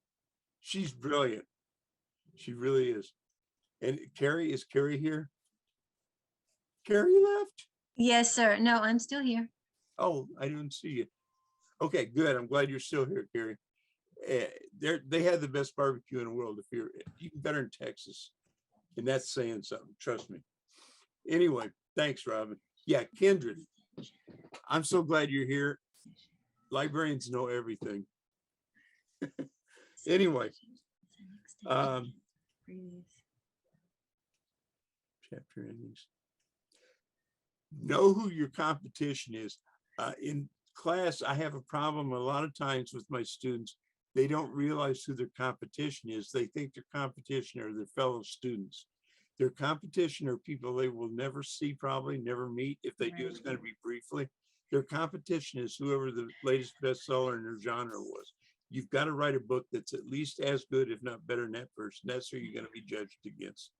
she's brilliant. She really is. And is Carrie here? Carrie left? Yes, sir. No, I'm still here. Oh, I didn't see you. Okay, good. I'm glad you're still here, Carrie. They have the best barbecue in the world. If you're even better in Texas, and that's saying something. Trust me. Anyway, thanks, Robin. Yeah, Kindred. I'm so glad you're here. Librarians know everything. Anyway, chapter endings. Know who your competition is. In class, I have a problem a lot of times with my students. They don't realize who their competition is. They think their competition are their fellow students. Their competition are people they will never see, probably never meet. If they do, it's going to be briefly. Their competition is whoever the latest bestseller in their genre was. You've got to write a book that's at least as good, if not better than that person. That's who you're going to be judged against.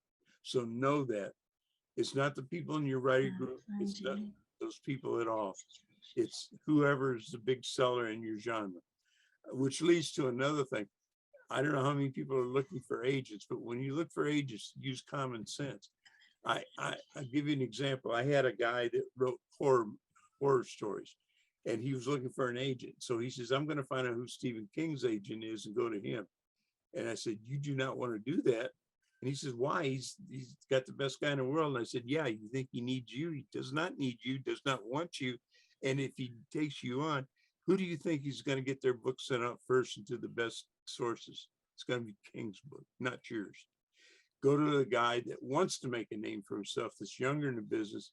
So know that. It's not the people in your writing group. It's not those people at all. It's whoever is the big seller in your genre, which leads to another thing. I don't know how many people are looking for agents, but when you look for agents, use common sense. I'll give you an example. I had a guy that wrote horror stories, and he was looking for an agent. So he says, I'm going to find out who Stephen King's agent is and go to him. And I said, you do not want to do that. And he says, why? He's got the best guy in the world. And I said, yeah, you think he needs you? He does not need you, does not want you. And if he takes you on, who do you think he's going to get their book sent out first into the best sources? It's going to be King's book, not yours. Go to the guy that wants to make a name for himself, that's younger in the business,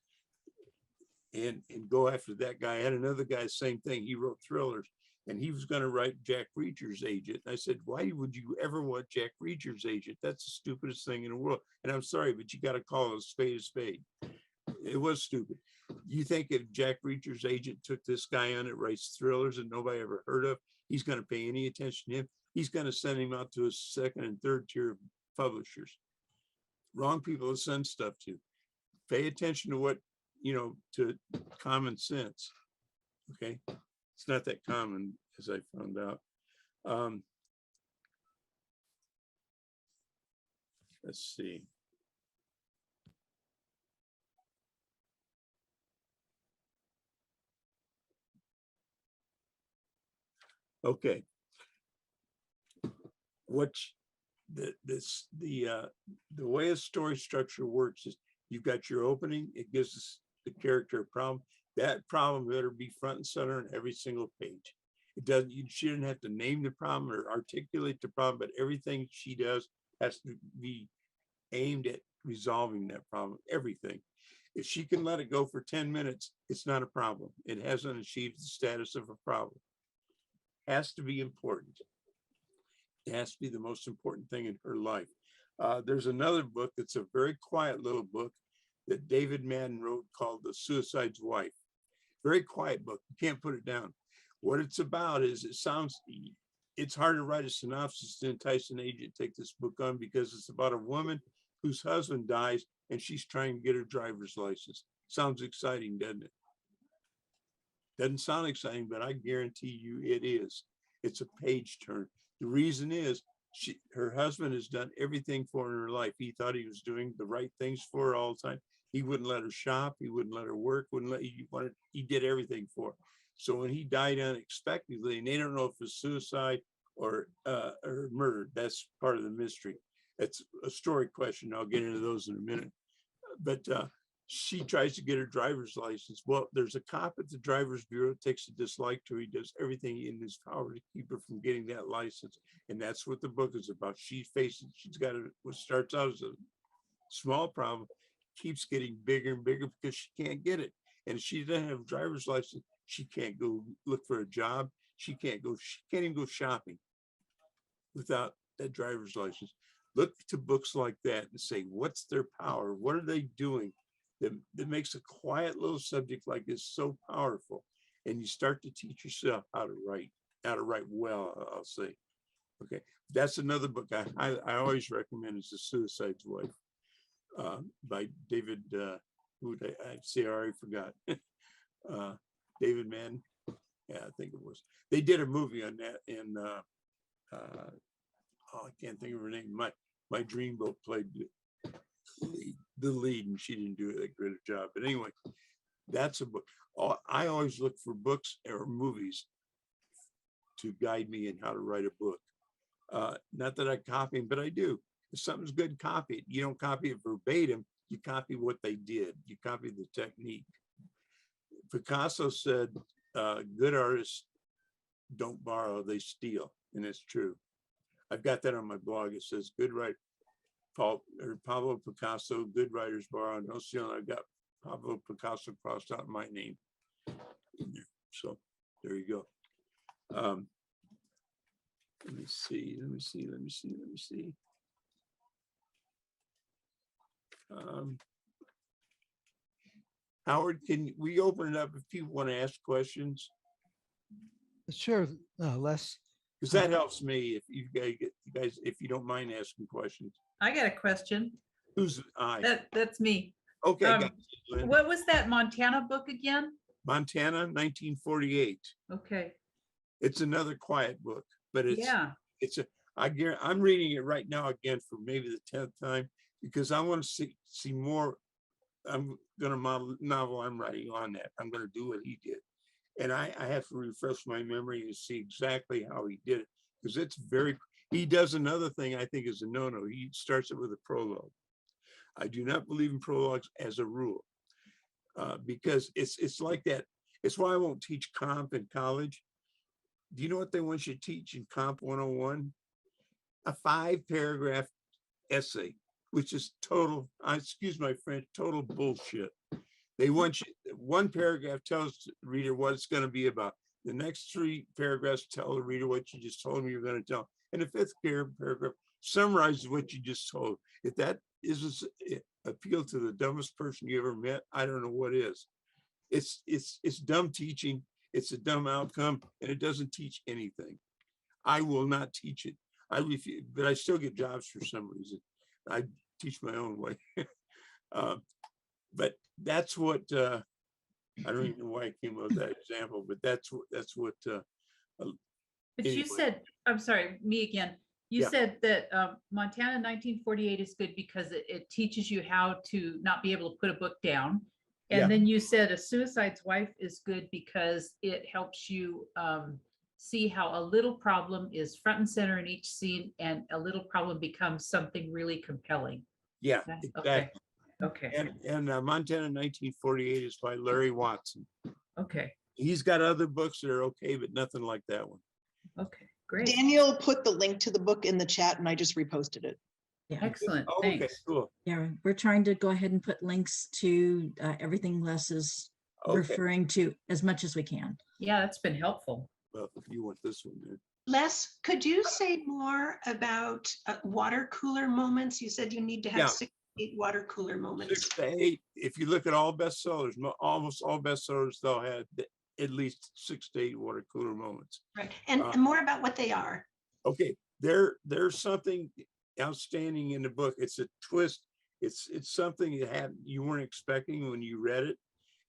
and go after that guy. I had another guy, same thing. He wrote thrillers, and he was going to write Jack Reacher's Agent. And I said, why would you ever want Jack Reacher's Agent? That's the stupidest thing in the world. And I'm sorry, but you got to call a spade a spade. It was stupid. You think if Jack Reacher's Agent took this guy on that writes thrillers that nobody ever heard of, he's going to pay any attention to him? He's going to send him out to a second and third tier of publishers. Wrong people to send stuff to. Pay attention to what, to common sense. Okay. It's not that common, as I found out. Let's see. Okay. The way a story structure works is you've got your opening, it gives us the character a problem. That problem better be front and center on every single page. She doesn't have to name the problem or articulate the problem, but everything she does has to be aimed at resolving that problem, everything. If she can let it go for 10 minutes, it's not a problem. It hasn't achieved the status of a problem. Has to be important. It has to be the most important thing in her life. There's another book that's a very quiet little book that David Madden wrote called The Suicide's Wife. Very quiet book. You can't put it down. What it's about is it's hard to write a synopsis to entice an agent to take this book on because it's about a woman whose husband dies and she's trying to get her driver's license. Sounds exciting, doesn't it? Doesn't sound exciting, but I guarantee you it is. It's a page turn. The reason is her husband has done everything for her in her life. He thought he was doing the right things for her all the time. He wouldn't let her shop. He wouldn't let her work. He did everything for her. So when he died unexpectedly, and they don't know if it's suicide or murder, that's part of the mystery. That's a story question. I'll get into those in a minute. But she tries to get her driver's license. Well, there's a cop at the driver's bureau, takes a dislike to her. He does everything in his power to keep her from getting that license. And that's what the book is about. She's got what starts out as a small problem, keeps getting bigger and bigger because she can't get it. And if she doesn't have a driver's license, she can't go look for a job. She can't even go shopping without that driver's license. Look to books like that and say, what's their power? What are they doing that makes a quiet little subject like this so powerful? And you start to teach yourself how to write well, I'll say. Okay, that's another book I always recommend is The Suicide's Wife by David, who I say I already forgot. David Madden. Yeah, I think it was. They did a movie on that, and I can't think of her name. My dreamboat played the lead, and she didn't do a great job. But anyway, that's a book. I always look for books or movies to guide me in how to write a book. Not that I copy them, but I do. If something's good, copy it. You don't copy it verbatim. You copy what they did. You copy the technique. Picasso said, good artists don't borrow, they steal. And it's true. I've got that on my blog. It says, good writer, Pablo Picasso, good writers borrow, no stealing. I've got Pablo Picasso crossed out my name in there. So there you go. Let me see. Howard, can we open it up if people want to ask questions? Sure, Les. Because that helps me if you guys, if you don't mind asking questions. I got a question. Who's I? That's me. Okay. Gotcha, what was that Montana book again? Montana, 1948. Okay. It's another quiet book, but I'm reading it right now again for maybe the 10th time because I want to see more. I'm going to model novel I'm writing on that. I'm going to do what he did. And I have to refresh my memory to see exactly how he did it because He does another thing I think is a no-no. He starts it with a prologue. I do not believe in prologues as a rule, because it's like that. It's why I won't teach comp in college. Do you know what they want you to teach in Comp 101? A 5-paragraph essay, which is total, excuse my French, total bullshit. They want you, one paragraph tells the reader what it's going to be about. The next 3 paragraphs tell the reader what you just told me you're going to tell. And the 5th paragraph summarizes what you just told. If that is appeal to the dumbest person you ever met, I don't know what is. It's dumb teaching. It's a dumb outcome, and it doesn't teach anything. I will not teach it. I refuse, but I still get jobs for some reason. I teach my own way. But that's what I don't even know why I came up with that example, but that's what. But anyway. you said, I'm sorry, me again. You Yeah. said that Montana 1948 is good because it teaches you how to not be able to put a book down. And Yeah. then you said A Suicide's Wife is good because it helps you see how a little problem is front and center in each scene, and a little problem becomes something really compelling. Yeah, Okay. exactly. Okay. And Montana 1948 is by Larry Watson. Okay. He's got other books that are okay, but nothing like that one. Okay. Great. Daniel put the link to the book in the chat and I just reposted it. Yeah. Excellent. Oh, okay, Thanks. cool. Yeah, we're trying to go ahead and put links to everything Les is Okay. referring to as much as we can. Yeah, that's been helpful. Well, if you want this one, then. Les, could you say more about water cooler moments? You said you need to have Yeah. 6 to 8 water cooler moments. 6 to 8. If you look at all bestsellers, almost all bestsellers, they'll have at least 6 to 8 water cooler moments. Right. And more about what they are. Okay, there's something outstanding in the book. It's a twist. It's something that you weren't expecting when you read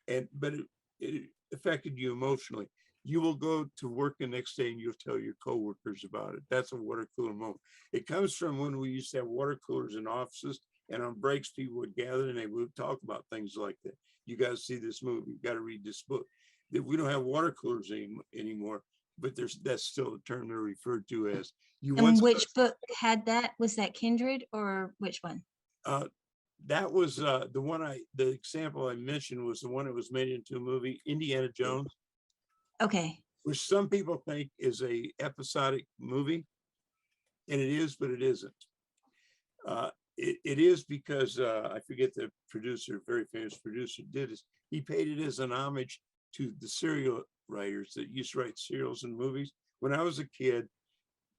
it, but it affected you emotionally. You will go to work the next day and you'll tell your coworkers about it. That's a water cooler moment. It comes from when we used to have water coolers in offices, and on breaks people would gather and they would talk about things like that. You got to see this movie. You got to read this book. That we don't have water coolers anymore, but that's still the term they're referred to as. And which book had that? Was that Kindred or which one? That was the example I mentioned was the one that was made into a movie, Indiana Jones. Okay. Which some people think is a episodic movie, and it is, but it isn't. It is because I forget the producer, very famous producer, did is he paid it as an homage to the serial writers that used to write serials and movies. When I was a kid,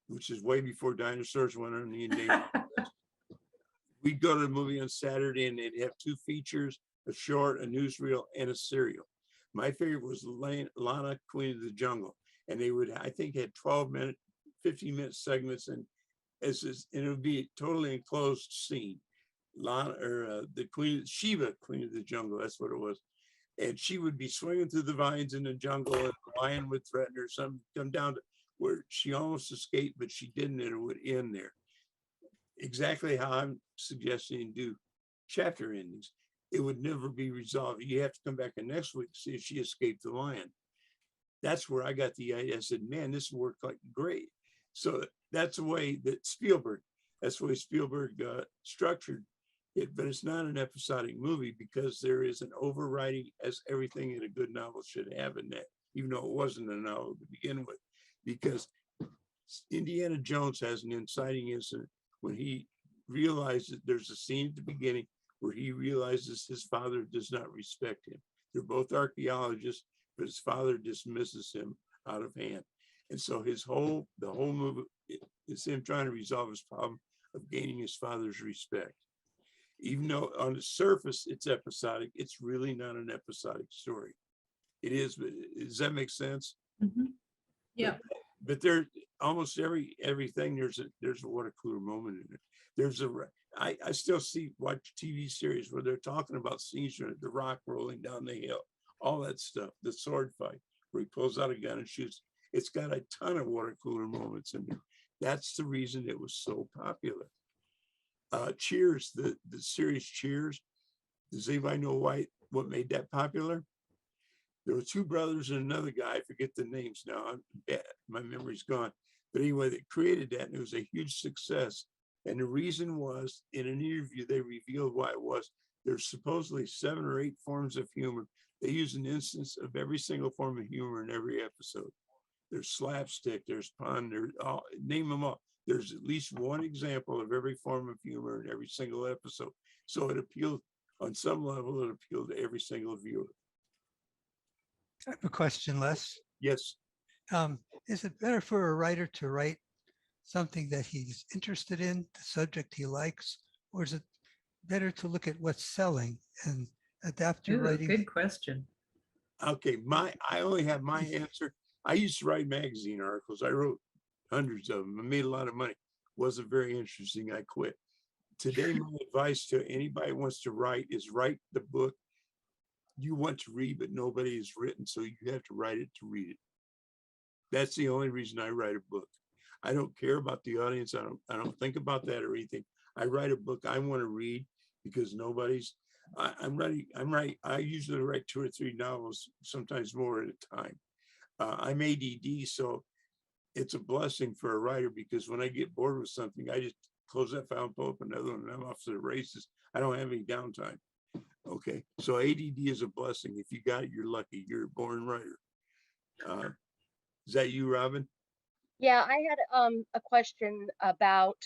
which is way before dinosaurs went on the endangered list, we'd go to the movie on Saturday and they'd have 2 features, a short, a newsreel, and a serial. My favorite was Lana, Queen of the Jungle. And they would, I think, had 12-minute, 15-minute segments, and it would be a totally enclosed scene. Lana, or the Queen, Shiva, Queen of the Jungle, that's what it was. And she would be swinging through the vines in the jungle, and the lion would threaten her, some come down to where she almost escaped, but she didn't, and it would end there. Exactly how I'm suggesting do chapter endings. It would never be resolved. You have to come back the next week to see if she escaped the lion. That's where I got the idea. I said, man, this worked like great. So that's the way that that's the way Spielberg structured it, but it's not an episodic movie because there is an overriding, as everything that a good novel should have in that, even though it wasn't a novel to begin with, because Indiana Jones has an inciting incident when he realizes there's a scene at the beginning where he realizes his father does not respect him. They're both archaeologists, but his father dismisses him out of hand. And so the whole movie is him trying to resolve his problem of gaining his father's respect. Even though on the surface it's episodic, it's really not an episodic story. It is, but does that make sense? Mm-hmm. Yeah. But there, almost everything there's a water cooler moment in it. I still watch TV series where they're talking about scenes where the Rock rolling down the hill, all that stuff, the sword fight where he pulls out a gun and shoots. It's got a ton of water cooler moments in there. That's the reason it was so popular. Cheers, the series Cheers. Does anybody know what made that popular? There were 2 brothers and another guy. I forget the names now. I'm bad. My memory's gone. But anyway, they created that and it was a huge success. And the reason was, in an interview, they revealed why it was. There's supposedly 7 or 8 forms of humor. They use an instance of every single form of humor in every episode. There's slapstick, there's pun, there's all, name them all. There's at least one example of every form of humor in every single episode. So it appealed, on some level, it appealed to every single viewer. I have a question, Les. Yes. Is it better for a writer to write something that he's interested in, the subject he likes, or is it better to look at what's selling and adapt to Ooh, writing? good question. Okay, I only have my answer. I used to write magazine articles. I wrote hundreds of them. I made a lot of money. Wasn't very interesting. I quit. Today, my advice to anybody who wants to write is write the book you want to read, but nobody has written, so you have to write it to read it. That's the only reason I write a book. I don't care about the audience. I don't think about that or anything. I write a book I want to read because nobody's. I usually write 2 or 3 novels, sometimes more at a time. I'm ADD, so it's a blessing for a writer because when I get bored with something, I just close that file and pull up another one and I'm off to the races. I don't have any downtime. Okay, so ADD is a blessing. If you got it, you're lucky. You're a born writer. Is that you, Robin? Yeah, I had a question about,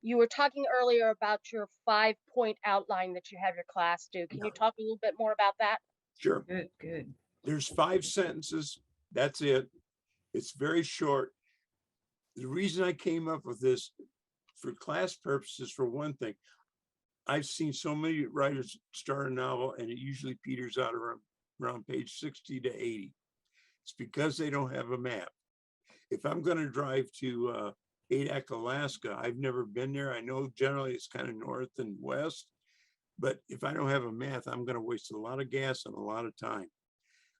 you were talking earlier about your 5-point outline that you have your class do. Can you talk a little bit more about that? Sure. Good, good. There's 5 sentences. That's it. It's very short. The reason I came up with this for class purposes, for one thing, I've seen so many writers start a novel and it usually peters out around page 60 to 80. It's because they don't have a map. If I'm going to drive to Adak, Alaska, I've never been there. I know generally it's kind of north and west, but if I don't have a map, I'm going to waste a lot of gas and a lot of time.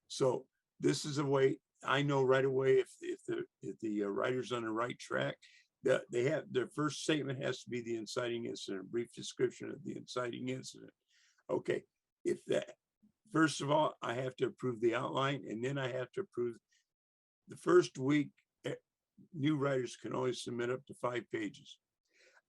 So this is a way I know right away if the writer's on the right track. That they have their first statement has to be the inciting incident, a brief description of the inciting incident. Okay, if that, first of all, I have to approve the outline, and then I have to approve the first week. New writers can only submit up to 5 pages.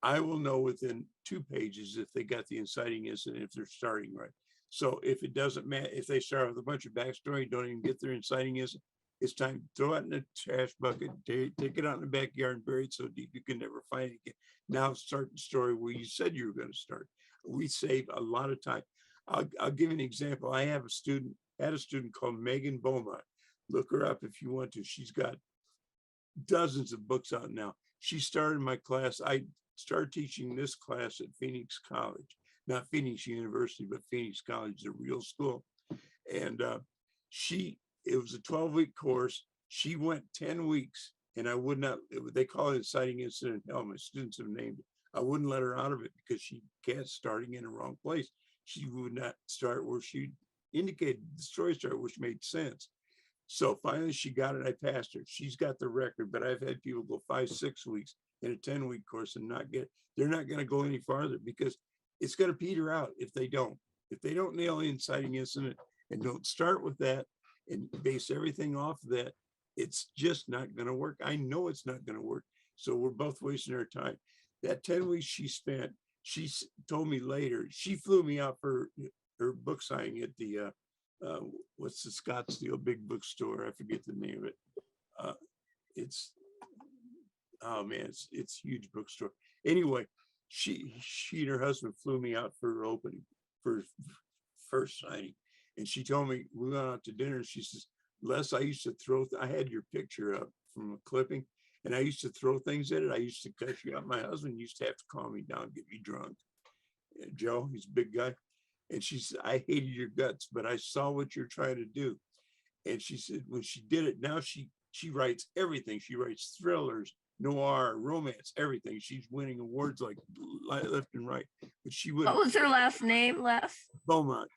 I will know within 2 pages if they got the inciting incident, if they're starting right. So if it doesn't matter, if they start with a bunch of backstory, don't even get their inciting incident, it's time to throw it in the trash bucket, take it out in the backyard and bury it so deep you can never find it again. Now start the story where you said you were going to start. We save a lot of time. I'll give you an example. I have had a student called Megan Beaumont. Look her up if you want to. She's got dozens of books out now. She started my class. I started teaching this class at Phoenix College, not Phoenix University, but Phoenix College, the real school. And it was a 12-week course. She went 10 weeks and I would not, they call it inciting incident hell. My students have named it. I wouldn't let her out of it because she kept starting in the wrong place. She would not start where she indicated the story started, which made sense. So finally she got it. I passed her. She's got the record, but I've had people go 5-6 weeks in a 10-week course and not get, they're not going to go any farther because it's going to peter out if they don't. If they don't nail the inciting incident and don't start with that and base everything off of that, it's just not going to work. I know it's not going to work. So we're both wasting our time. That 10 weeks she spent, she told me later, she flew me out for her book signing at the, what's the Scottsdale big bookstore? I forget the name of it. It's, oh man, it's huge bookstore. Anyway, she and her husband flew me out for her opening, for first signing. And she told me, we went out to dinner and she says, Les, I used to throw, I had your picture up from a clipping and I used to throw things at it. I used to cut you out. My husband used to have to calm me down, get me drunk. Joe, he's a big guy. And she said, I hated your guts, but I saw what you're trying to do. And she said, when she did it, now she writes everything. She writes thrillers, noir, romance, everything. She's winning awards like left and right. But she would. What was her last name, Les? Beaumont.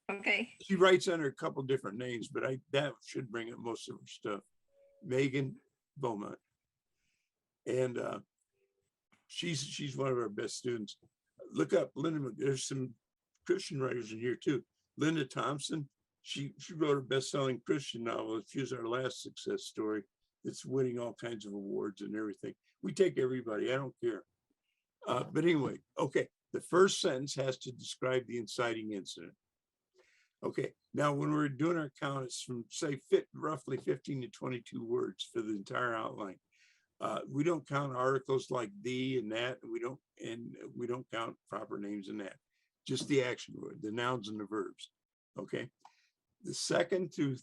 Okay. She writes under a couple different names, but that should bring up most of her stuff. Megan Beaumont. And she's one of our best students. Look up Linda. There's some Christian writers in here too. Linda Thompson. She wrote a best-selling Christian novel. She was our last success story. that's winning all kinds of awards and everything. We take everybody, I don't care. But anyway, okay, the first sentence has to describe the inciting incident. Okay, now when we're doing our count, it's from say roughly 15 to 22 words for the entire outline. We don't count articles like the and that, and we don't count proper names in that. Just the action word, the nouns and the verbs. Okay, the second through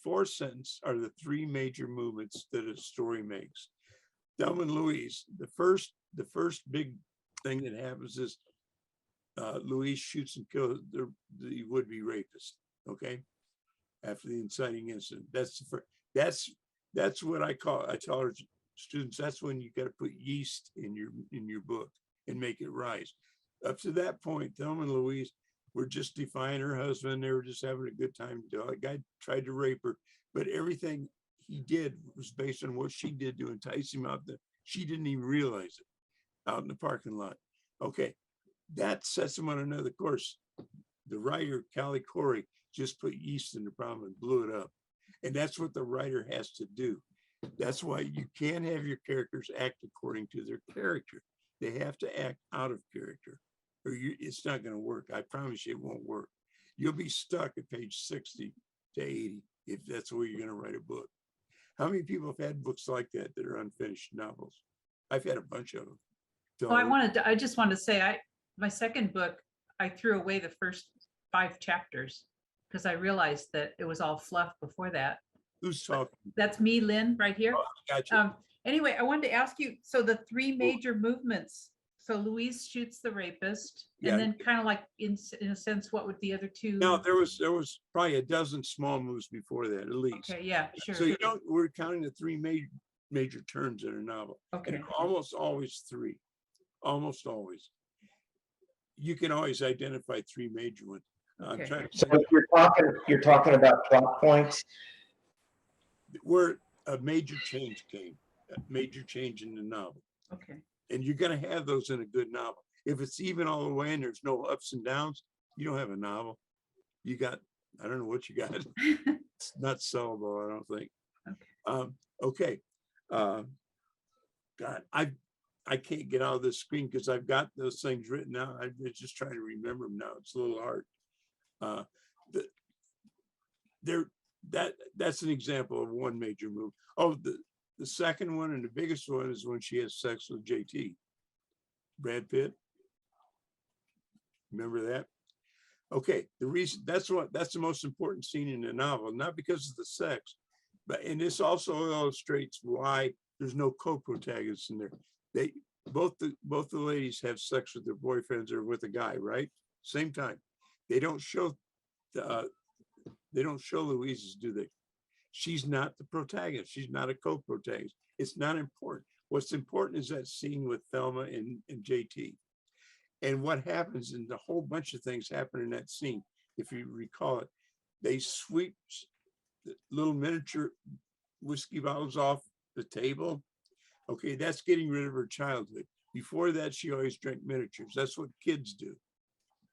fourth sentence are the three major movements that a story makes. Thelma and Louise, the first big thing that happens is Louise shoots and kills the would-be rapist. Okay, after the inciting incident. That's the first. That's what I tell our students. That's when you got to put yeast in your book and make it rise. Up to that point, Thelma and Louise were just defying her husband. They were just having a good time. The guy tried to rape her, but everything he did was based on what she did to entice him out. She didn't even realize it out in the parking lot. Okay, that sets him on another course. The writer, Callie Corey, just put yeast in the problem and blew it up. And that's what the writer has to do. That's why you can't have your characters act according to their character. They have to act out of character, or it's not going to work. I promise you it won't work. You'll be stuck at page 60 to 80 if that's the way you're going to write a book. How many people have had books like that are unfinished novels? I've had a bunch of them. So, I just wanted to say, my second book, I threw away the first 5 chapters because I realized that it was all fluff before that. Who's talking? That's me, Lynn, right here. Oh, gotcha. Anyway, I wanted to ask you, so the 3 major movements, so Louise shoots the rapist, and then kind of like in a sense, what would the other 2? No, there was probably a dozen small moves before that, at least. Okay, yeah, sure. So we're counting the 3 major turns in a novel. Okay. And almost always 3. Almost always. You can always identify 3 major ones. Okay. I'm trying to So if you're talking about plot points. where a major change came, a major change in the novel. Okay. And you're going to have those in a good novel. If it's even all the way and there's no ups and downs, you don't have a novel. You got, I don't know what you got. It's not sellable, I don't think. Okay. God, I can't get out of this screen because I've got those things written out. I'm just trying to remember them now. It's a little hard. That's an example of one major move. Oh, the second one and the biggest one is when she has sex with JT. Brad Pitt. Remember that? Okay, the reason that's the most important scene in the novel, not because of the sex, and this also illustrates why there's no co-protagonists in there. They both the ladies have sex with their boyfriends or with a guy, right? Same time. They don't show Louise's, do they? She's not the protagonist. She's not a co-protagonist. It's not important. What's important is that scene with Thelma and JT. And what happens, and a whole bunch of things happen in that scene. If you recall it, they sweep the little miniature whiskey bottles off the table. Okay, that's getting rid of her childhood. Before that, she always drank miniatures. That's what kids do,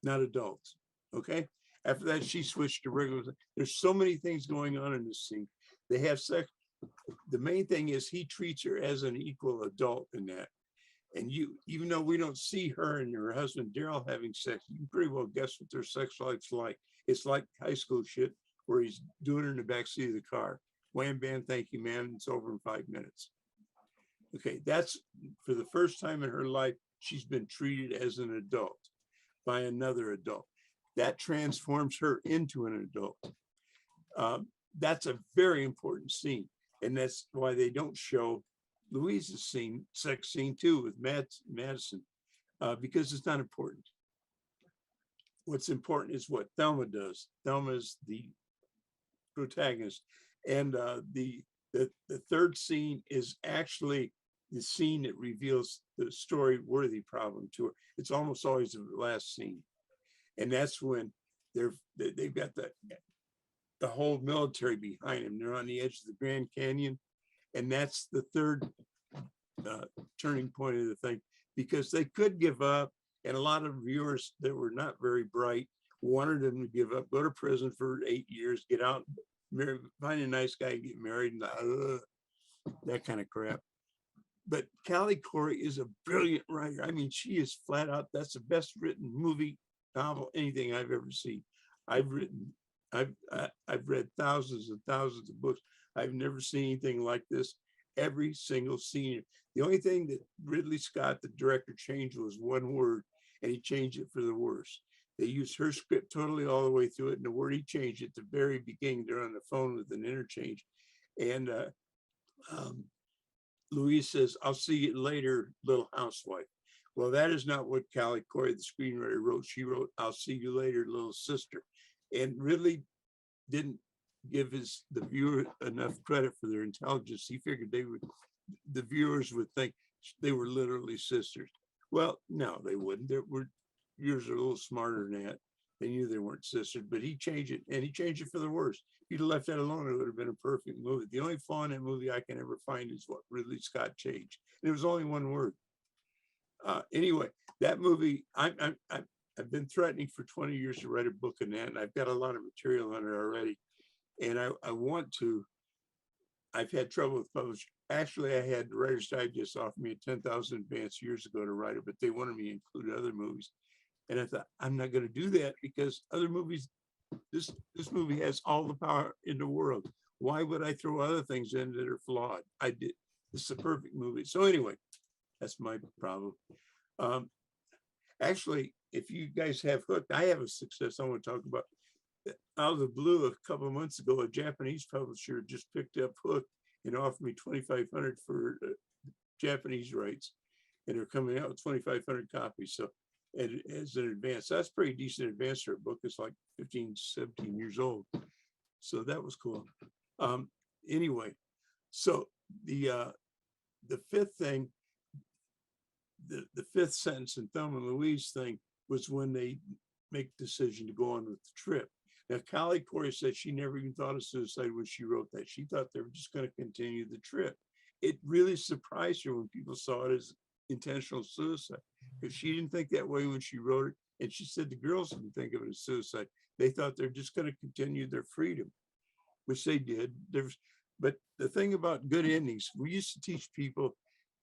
not adults. Okay. After that, she switched to regular. There's so many things going on in this scene. They have sex. The main thing is he treats her as an equal adult in that. And even though we don't see her and her husband Daryl having sex, you can pretty well guess what their sex life's like. It's like high school shit where he's doing her in the backseat of the car. Wham, bam, thank you, man. It's over in 5 minutes. Okay, that's for the first time in her life, she's been treated as an adult by another adult. That transforms her into an adult. That's a very important scene. And that's why they don't show Louise's scene, sex scene too, with Madison, because it's not important. What's important is what Thelma does. Thelma is the protagonist. And the third scene is actually the scene that reveals the story-worthy problem to her. It's almost always the last scene. And that's when they've got the whole military behind them. They're on the edge of the Grand Canyon. And that's the third turning point of the thing, because they could give up. And a lot of viewers that were not very bright wanted them to give up, go to prison for 8 years, get out, marry, find a nice guy and get married. And that kind of crap. But Callie Corey is a brilliant writer. I mean, she is flat out, that's the best written movie, novel, anything I've ever seen. I've read thousands and thousands of books. I've never seen anything like this. Every single scene. The only thing that Ridley Scott, the director, changed was one word, and he changed it for the worse. They used her script totally all the way through it, and the word he changed at the very beginning, they're on the phone with an interchange. And Louise says, "I'll see you later, little housewife." Well, that is not what Callie Corey, the screenwriter, wrote. She wrote, "I'll see you later, little sister." And Ridley didn't give the viewer enough credit for their intelligence. He figured the viewers would think they were literally sisters. Well, no, they wouldn't. Viewers are a little smarter than that. They knew they weren't sisters, but he changed it, and he changed it for the worse. If he'd left that alone, it would have been a perfect movie. The only flaw in that movie I can ever find is what Ridley Scott changed. And it was only one word. Anyway, that movie, I've been threatening for 20 years to write a book on that, and I've got a lot of material on it already. And I want to. I've had trouble with publishing. Actually, I had Writer's Digest offer me a 10,000 advance years ago to write it, but they wanted me to include other movies. And I thought, I'm not going to do that because other movies, this movie has all the power in the world. Why would I throw other things in that are flawed? I did. It's a perfect movie. So anyway, that's my problem. Actually, if you guys have Hooked, I have a success I want to talk about. Out of the blue, a couple of months ago, a Japanese publisher just picked up Hooked and offered me $2,500 for Japanese rights, and they're coming out with 2,500 copies. So, as an advance, that's pretty decent advance for a book. It's like 15, 17 years old. So that was cool. Anyway, so the fifth thing, the fifth sentence in Thelma and Louise thing was when they make the decision to go on with the trip. Now, Callie Corey said she never even thought of suicide when she wrote that. She thought they were just going to continue the trip. It really surprised her when people saw it as intentional suicide, because she didn't think that way when she wrote it. And she said the girls didn't think of it as suicide. They thought they're just going to continue their freedom, which they did. But the thing about good endings, we used to teach people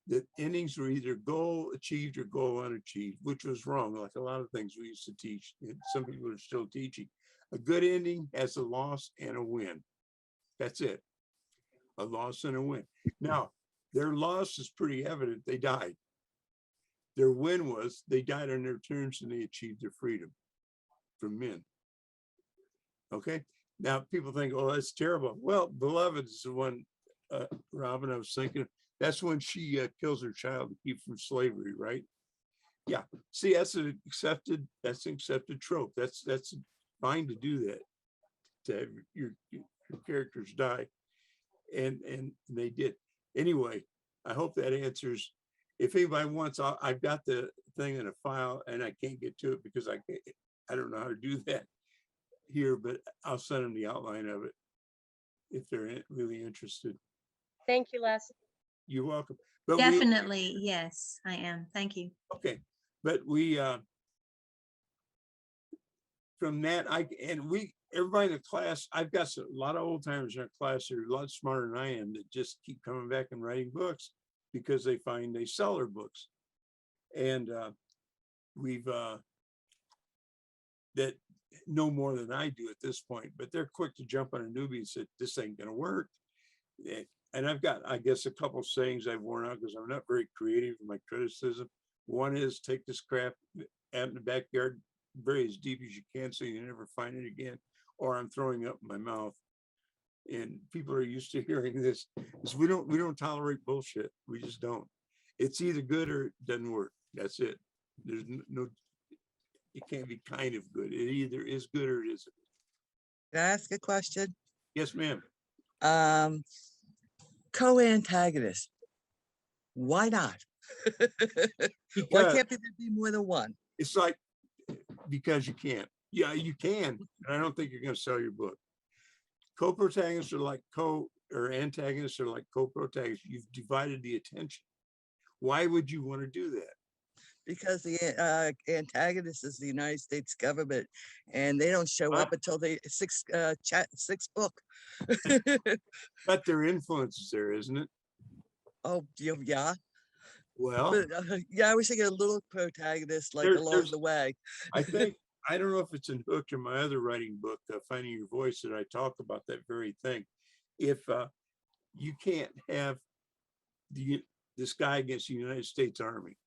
that endings were either goal achieved or goal unachieved, which was wrong, like a lot of things we used to teach. And some people are still teaching. A good ending has a loss and a win. That's it. A loss and a win. Now, their loss is pretty evident. They died. Their win was they died on their terms and they achieved their freedom from men. Okay. Now, people think, oh, that's terrible. Well, Beloved is the one, Robin, I was thinking, that's when she kills her child to keep from slavery, right? Yeah. See, that's an accepted trope. That's fine to do that, to have your characters die, and they did. Anyway, I hope that answers. If anybody wants, I've got the thing in a file and I can't get to it because I don't know how to do that here, but I'll send them the outline of it if they're really interested. Thank you, Les. You're welcome. But Definitely, yes, I am. Thank you. Okay, but we from that, everybody in the class, I've got a lot of old timers in our class that are a lot smarter than I am, that just keep coming back and writing books because they find they sell their books. And we've that know more than I do at this point, but they're quick to jump on a newbie and say, this ain't gonna work. And I've got, I guess, a couple sayings I've worn out because I'm not very creative in my criticism. One is take this crap out in the backyard, bury as deep as you can so you never find it again, or I'm throwing up in my mouth. And people are used to hearing this, because we don't tolerate bullshit. We just don't. It's either good or it doesn't work. That's it. There's no, it can't be kind of good. It either is good or it isn't. Can I ask a question? Yes, ma'am. Co-antagonist. Why not? Why can't there be more than one? It's like, because you can't. Yeah, you can. And I don't think you're going to sell your book. Co-protagonists are like antagonists are like co-protagonists. You've divided the attention. Why would you want to do that? Because the antagonist is the United States government, and they don't show up until the sixth book. But their influence is there, isn't it? Oh, yeah. Well, But yeah, I was thinking a little protagonist like along there's, the way. I think, I don't know if it's in Hooked or my other writing book, Finding Your Voice, that I talk about that very thing. If you can't have this guy against the United States Army,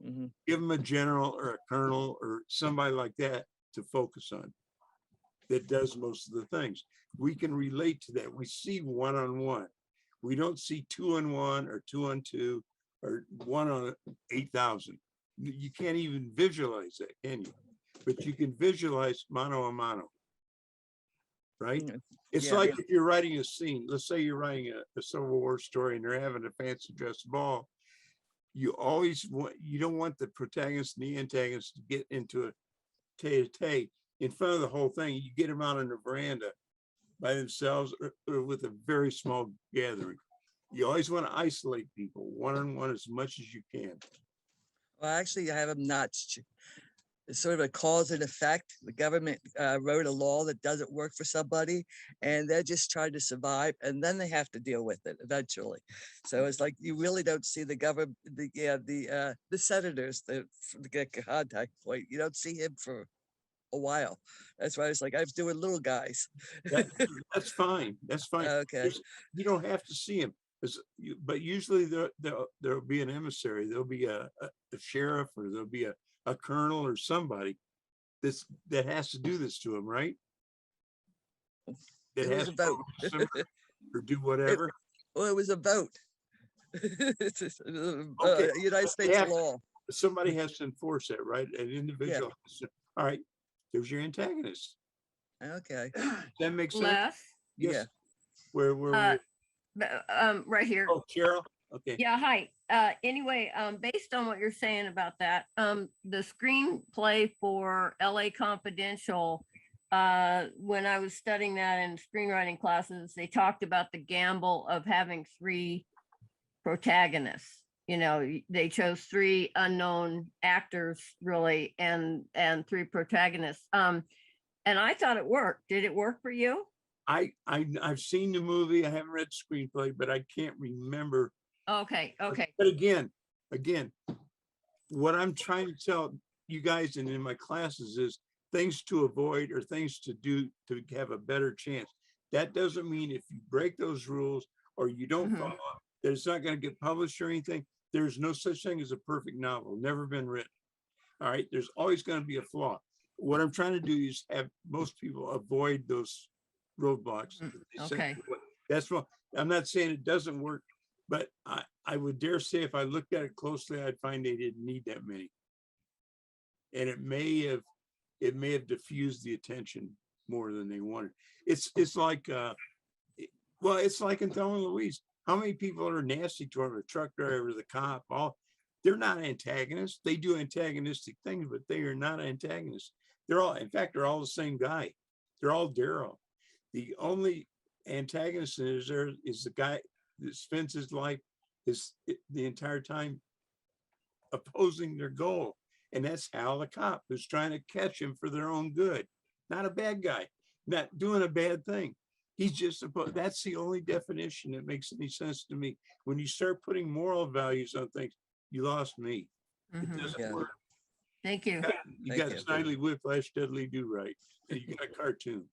Mhm. give him a general or a colonel or somebody like that to focus on that does most of the things. We can relate to that. We see one-on-one. We don't see 2-on-1 or 2-on-2 or 1-on-8,000. You can't even visualize that, can you? But you can visualize mano a mano, right? It's Yeah. like if you're writing a scene, let's say you're writing a Civil War story and they're having a fancy dress ball. You always want, you don't want the protagonist and the antagonist to get into a tete-a-tete in front of the whole thing. You get them out on the veranda by themselves or with a very small gathering. You always want to isolate people one-on-one as much as you can. Well, actually, I have them notched. It's sort of a cause and effect. The government wrote a law that doesn't work for somebody, and they're just trying to survive, and then they have to deal with it eventually. So it's like you really don't see the government, the senators, the contact point. You don't see him for a while. That's why it's like I was doing little guys. That's fine. That's fine. Okay. You don't have to see him, but usually there'll be an emissary. There'll be a sheriff, or there'll be a colonel or somebody that has to do this to him, right? That It was has a vote. or do whatever. It was a vote. Okay. United States law. Somebody has to enforce that, right? An individual. All right. There's your antagonist. Okay. That makes sense. Les? Yes. Yeah. Where Right here. Oh, Cheryl. Okay. Yeah, hi. Anyway, based on what you're saying about that, the screenplay for LA Confidential, when I was studying that in screenwriting classes, they talked about the gamble of having 3 protagonists. You know, they chose 3 unknown actors really, and 3 protagonists. And I thought it worked. Did it work for you? I've seen the movie. I haven't read the screenplay, but I can't remember. Okay. But again, what I'm trying to tell you guys and in my classes is things to avoid or things to do to have a better chance. That doesn't mean if you break those rules or you don't follow up, that it's not going to get published or anything. There's no such thing as a perfect novel, never been written. All right. There's always going to be a flaw. What I'm trying to do is have most people avoid those roadblocks. Okay. That's what I'm not saying it doesn't work, but I would dare say if I looked at it closely, I'd find they didn't need that many. And it may have diffused the attention more than they wanted. It's like well, it's like in Thelma and Louise. How many people are nasty to her? The truck driver, the cop, they're not antagonists. They do antagonistic things, but they are not antagonists. They're all the same guy. They're all Daryl. The only antagonist is the guy that spends his life the entire time opposing their goal. And that's Hal the cop, who's trying to catch him for their own good. Not a bad guy, not doing a bad thing. He's just that's the only definition that makes any sense to me. When you start putting moral values on things, you lost me. It doesn't work. Thank you. You got Snidely Whiplash, Dudley Do Right, and you got a cartoon.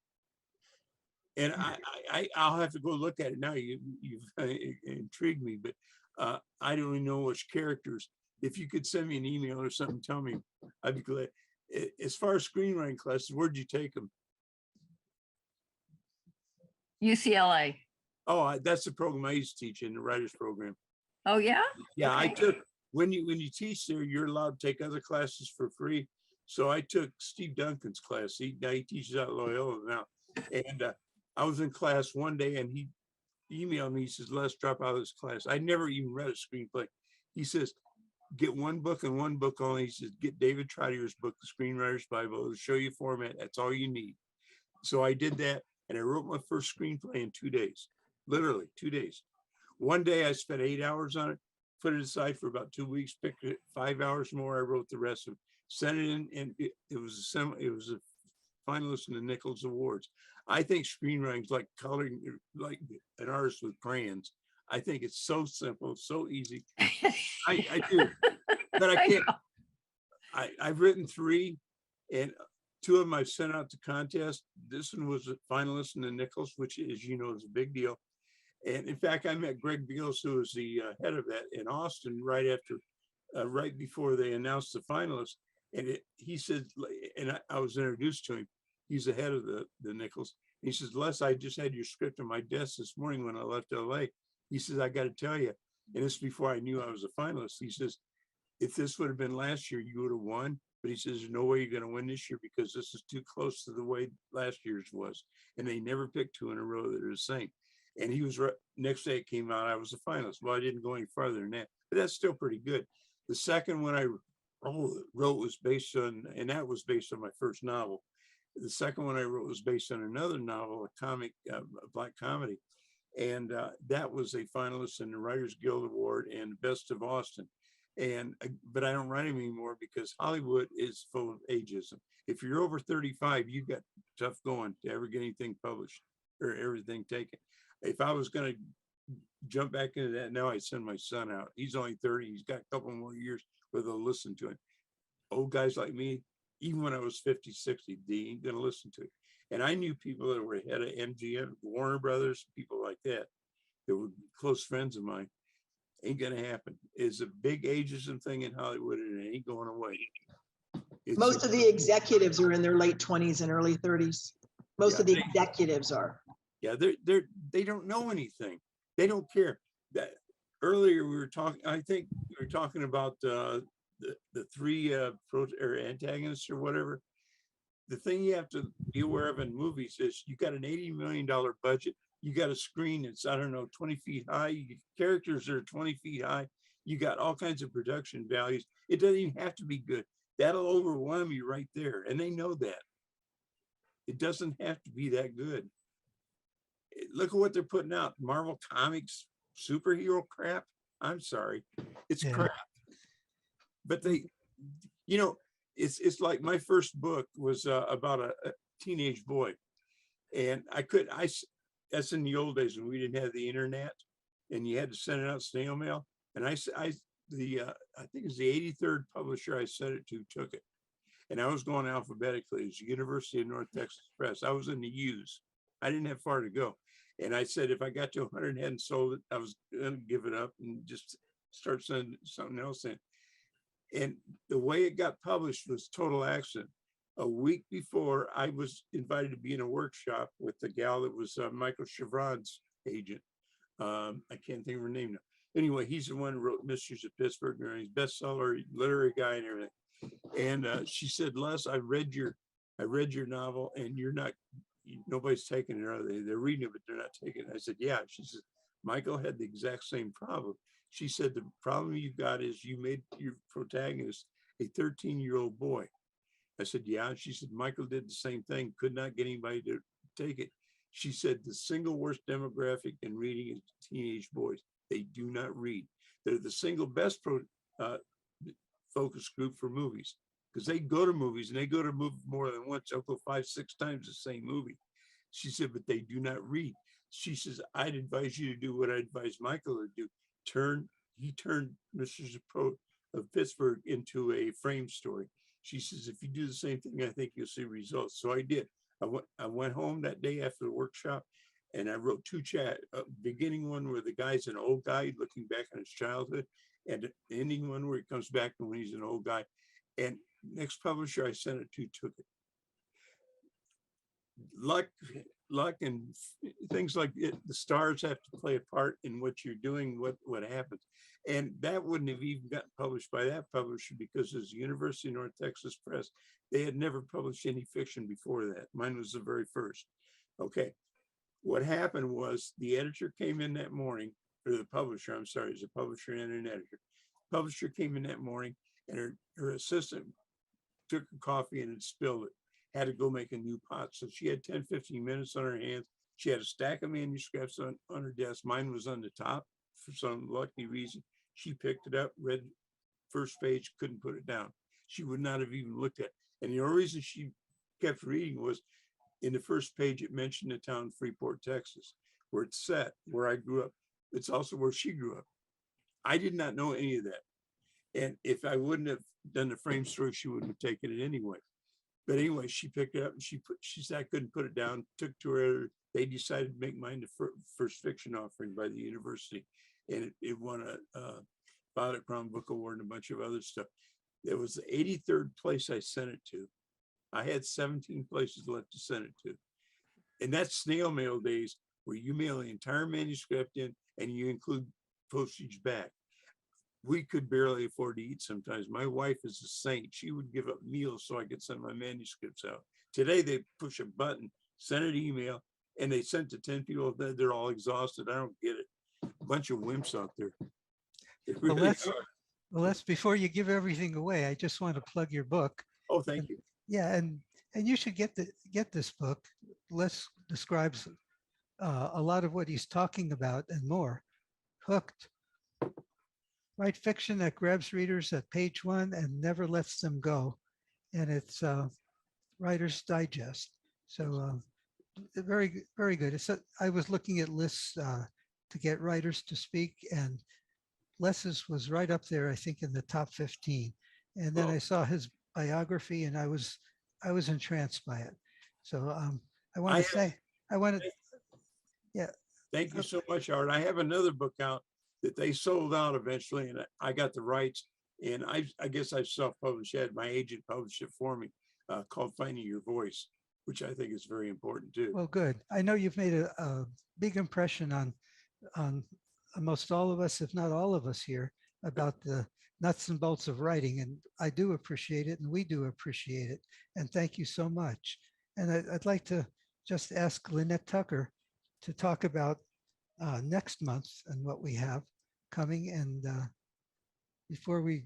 And I'll have to go look at it now. You've intrigued me, but I don't even know which characters. If you could send me an email or something, tell me, I'd be glad. As far as screenwriting classes, where'd you take them? UCLA. Oh, that's the program I used to teach in the writers program. Oh, yeah? Yeah, Okay. I took, when you teach there, you're allowed to take other classes for free. So I took Steve Duncan's class. He teaches at Loyola now. And I was in class one day and he emailed me. He says, let's drop out of this class. I never even read a screenplay. He says, get one book and one book only. He says, get David Trotier's book, The Screenwriter's Bible. It'll show you format. That's all you need. So I did that. And I wrote my first screenplay in 2 days, literally 2 days. One day I spent 8 hours on it, put it aside for about 2 weeks, picked it 5 hours more. I wrote the rest of it, sent it in, and it was a finalist in the Nichols Awards. I think screenwriting is like coloring, like an artist with crayons. I think it's so simple, so easy. I do, but I I can't. know. I've written 3, and 2 of them I've sent out to contest. This one was a finalist in the Nichols, which, as you know, is a big deal. And in fact, I met Greg Beals, who was the head of that in Austin, right before they announced the finalists. And he said, and I was introduced to him. He's the head of the Nichols. He says, Les, I just had your script on my desk this morning when I left LA. He says, I got to tell you, and this is before I knew I was a finalist. He says, if this would have been last year, you would have won. But he says, there's no way you're going to win this year because this is too close to the way last year's was. And they never picked 2 in a row that are the same. And he was right. Next day it came out, I was a finalist. Well, I didn't go any farther than that, but that's still pretty good. The second one I wrote was based on, and that was based on my first novel. The second one I wrote was based on another novel, a comic, a black comedy. And that was a finalist in the Writers Guild Award and Best of Austin. And but I don't write them anymore because Hollywood is full of ageism. If you're over 35, you got tough going to ever get anything published or everything taken. If I was going to jump back into that now, I'd send my son out. He's only 30. He's got a couple more years where they'll listen to him. Old guys like me, even when I was 50, 60, they ain't going to listen to it. And I knew people that were ahead of MGM, Warner Brothers, people like that were close friends of mine. Ain't going to happen. It's a big ageism thing in Hollywood, and it ain't going away. Most of the executives are in their late 20s and early 30s. Most of the executives are. Yeah, they don't know anything. They don't care. That earlier we were talking. I think we were talking about the 3 antagonists or whatever. The thing you have to be aware of in movies is you got an $80 million budget. You got a screen that's, I don't know, 20 feet high. Characters that are 20 feet high. You got all kinds of production values. It doesn't even have to be good. That'll overwhelm you right there. And they know that. It doesn't have to be that good. Look at what they're putting out. Marvel Comics, superhero crap. I'm sorry. It's crap. But they, you know, it's like my first book was about a teenage boy. And that's in the old days when we didn't have the internet and you had to send it out snail mail. And I think it was the 83rd publisher I sent it to took it. And I was going alphabetically. It was University of North Texas Press. I was in the U's. I didn't have far to go. And I said, if I got to 100 and hadn't sold it, I was going to give it up and just start sending something else in. And the way it got published was total accident. A week before, I was invited to be in a workshop with the gal that was Michael Chevron's agent. I can't think of her name now. Anyway, he's the one who wrote Mysteries of Pittsburgh. He's bestseller, literary guy and everything. And she said, Les, I read your novel and nobody's taking it, are they? They're reading it, but they're not taking it. I said, yeah. She said, Michael had the exact same problem. She said, the problem you got is you made your protagonist a 13-year-old boy. I said, yeah. She said, Michael did the same thing, could not get anybody to take it. She said, the single worst demographic in reading is teenage boys. They do not read. They're the single best focus group for movies because they go to movies and they go to movies more than once. They'll go 5, 6 times the same movie. She said, but they do not read. She says, I'd advise you to do what I advised Michael to do. He turned Mr. of Pittsburgh into a frame story. She says, if you do the same thing, I think you'll see results. So I did. I went home that day after the workshop and I wrote 2 beginning one where the guy's an old guy looking back on his childhood, and the ending one where he comes back to when he's an old guy. And next publisher I sent it to took it. Luck and things like it, the stars have to play a part in what you're doing, what happens. And that wouldn't have even gotten published by that publisher because it's the University of North Texas Press. They had never published any fiction before that. Mine was the very first. Okay. What happened was the editor came in that morning, or the publisher, I'm sorry, it's a publisher and an editor. Publisher came in that morning and her assistant took a coffee and had spilled it. Had to go make a new pot. So she had 10, 15 minutes on her hands. She had a stack of manuscripts on her desk. Mine was on the top for some lucky reason. She picked it up, read first page, couldn't put it down. She would not have even looked at it. And the only reason she kept reading was in the first page, it mentioned the town Freeport, Texas, where it's set, where I grew up. It's also where she grew up. I did not know any of that. And if I wouldn't have done the frame story, she wouldn't have taken it anyway. But anyway, she picked it up and she said I couldn't put it down, took to her. They decided to make mine the first fiction offering by the university. And it won a Violet Crown Book Award and a bunch of other stuff. It was the 83rd place I sent it to. I had 17 places left to send it to. And that's snail mail days where you mail the entire manuscript in and you include postage back. We could barely afford to eat sometimes. My wife is a saint. She would give up meals so I could send my manuscripts out. Today, they push a button, send an email, and they sent to 10 people. They're all exhausted. I don't get it. A bunch of wimps out there. They Well, really let's, are. well, let's, before you give everything away, I just want to plug your book. Oh, thank you. Yeah, and you should get this book. Les describes a lot of what he's talking about and more. Hooked. Write fiction that grabs readers at page one and never lets them go. And it's Writer's Digest. So very, very good. I was looking at lists to get writers to speak, and Les's was right up there, I think, in the top 15. And then I saw his biography, and I was entranced by it. So I want to say, yeah. Thank you so much, Art. I have another book out that they sold out eventually, and I got the rights. And I guess I self-published it. My agent published it for me, called Finding Your Voice, which I think is very important too. Well, good. I know you've made a big impression on most all of us, if not all of us here, about the nuts and bolts of writing. And I do appreciate it, and we do appreciate it. And thank you so much. And I'd like to just ask Lynette Tucker to talk about next month and what we have coming, and before we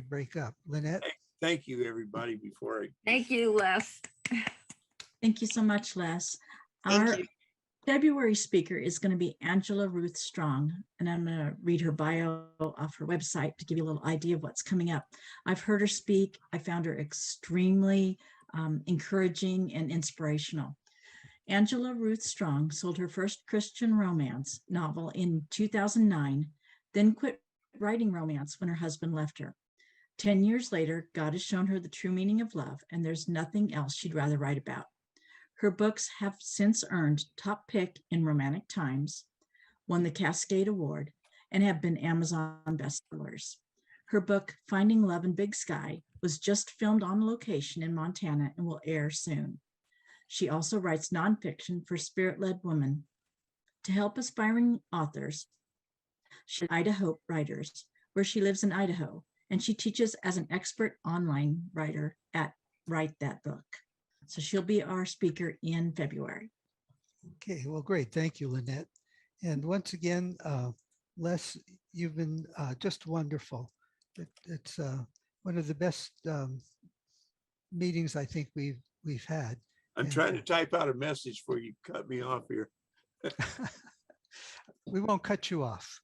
break up. Lynette. Thank you, everybody. Thank you, Les. Thank you so much, Les. Thank Our you. February speaker is going to be Angela Ruth Strong, and I'm going to read her bio off her website to give you a little idea of what's coming up. I've heard her speak. I found her extremely encouraging and inspirational. Angela Ruth Strong sold her first Christian romance novel in 2009, then quit writing romance when her husband left her. 10 years later, God has shown her the true meaning of love, and there's nothing else she'd rather write about. Her books have since earned top pick in Romantic Times, won the Cascade Award, and have been Amazon bestsellers. Her book, Finding Love in Big Sky, was just filmed on location in Montana and will air soon. She also writes nonfiction for Spirit-Led Women. To help aspiring authors, she's Idaho Writers, where she lives in Idaho, and she teaches as an expert online writer at Write That Book. So she'll be our speaker in February. Okay, well, great. Thank you, Lynette. And once again, Les, you've been just wonderful. It's one of the best meetings I think we've had. I'm trying to type out a message for you. Cut me off here. We won't cut you off.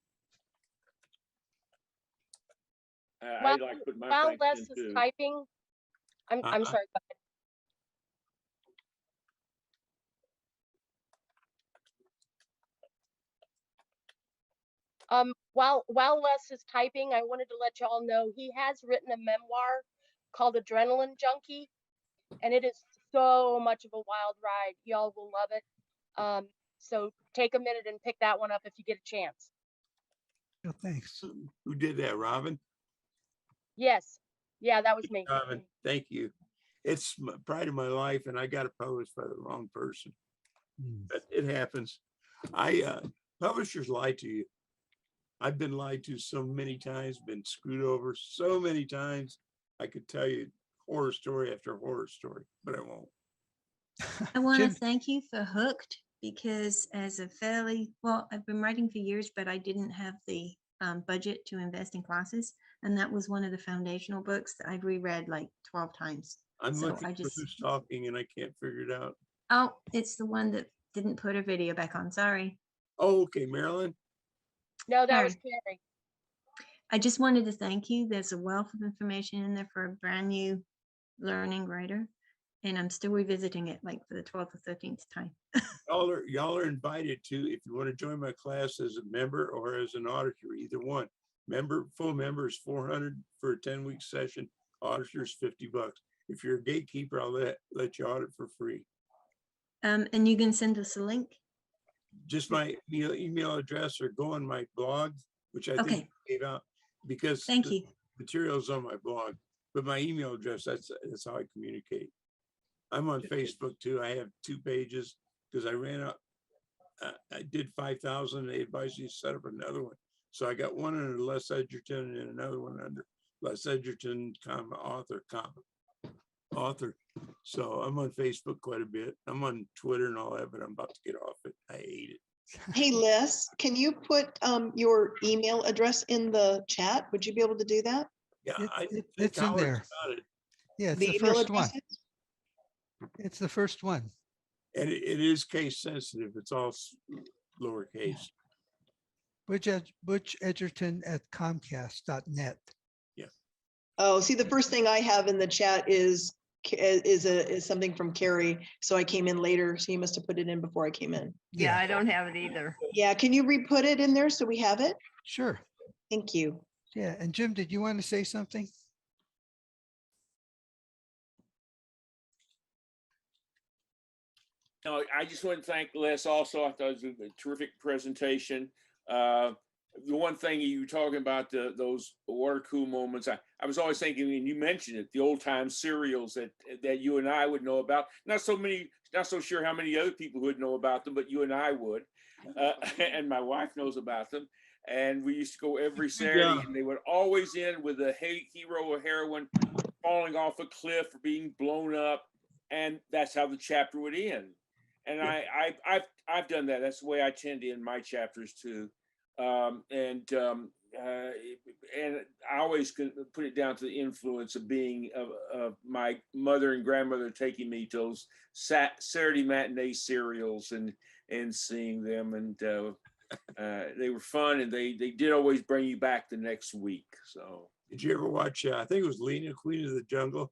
While Les is typing, I'm sorry. Go ahead. While Les is typing, I wanted to let y'all know he has written a memoir called Adrenaline Junkie, and it is so much of a wild ride. Y'all will love it. So take a minute and pick that one up if you get a chance. Oh, thanks. Who did that, Robin? Yes. Yeah, that was me. Robin, thank you. It's pride of my life, and I got it published by the wrong person. But it happens. Publishers lie to you. I've been lied to so many times, been screwed over so many times. I could tell you horror story after horror story, but I won't. I want to thank you for Hooked, because as a I've been writing for years, but I didn't have the budget to invest in classes. And that was one of the foundational books that I've reread like 12 times. I'm looking for who's talking and I can't figure it out. Oh, it's the one that didn't put her video back on. Sorry. Oh, okay, Marilyn. No, that was Carrie. I just wanted to thank you. There's a wealth of information in there for a brand new learning writer. And I'm still revisiting it like for the 12th or 13th time. Y'all are invited to, if you want to join my class as a member or as an auditor, either one. Full member is 400 for a 10-week session. Auditor's $50. If you're a gatekeeper, I'll let you audit for free. And you can send us a link. Just my email address, or go on my blog, which I think Okay. I gave out, because Thank the you. material's on my blog. But my email address, that's how I communicate. I'm on Facebook too. I have 2 pages because I ran up. I did 5,000. They advised me to set up another one. So I got one under Les Edgerton and another one under Les Edgerton, author. So I'm on Facebook quite a bit. I'm on Twitter and all that, but I'm about to get off it. I hate it. Hey, Les, can you put your email address in the chat? Would you be able to do that? Yeah, I think It's in Howard's there. got it. Yeah, it's The the email first one. address? It's the first one. And it is case sensitive. It's all lowercase. Butch Edgerton at Comcast.net. Yeah. Oh, see, the first thing I have in the chat is something from Carrie. So I came in later. So you must have put it in before I came in. Yeah, I don't have it either. Yeah, can you re-put it in there so we have it? Sure. Thank you. Yeah. And Jim, did you want to say something? No, I just want to thank Les also. I thought it was a terrific presentation. The one thing you were talking about, those water cool moments, I was always thinking, and you mentioned it, the old time cereals that you and I would know about. Not so sure how many other people would know about them, but you and I would. And my wife knows about them. And we used to go every Saturday, and they would always end with a hero or heroine falling off a cliff or being blown up. And that's how the chapter would end. And I've done that. That's the way I tend to end my chapters too. And I always put it down to the influence of being of my mother and grandmother taking me to those Saturday matinee serials and seeing them, and they were fun, and they did always bring you back the next week. So did you ever watch? I think it was Lena, Queen of the Jungle.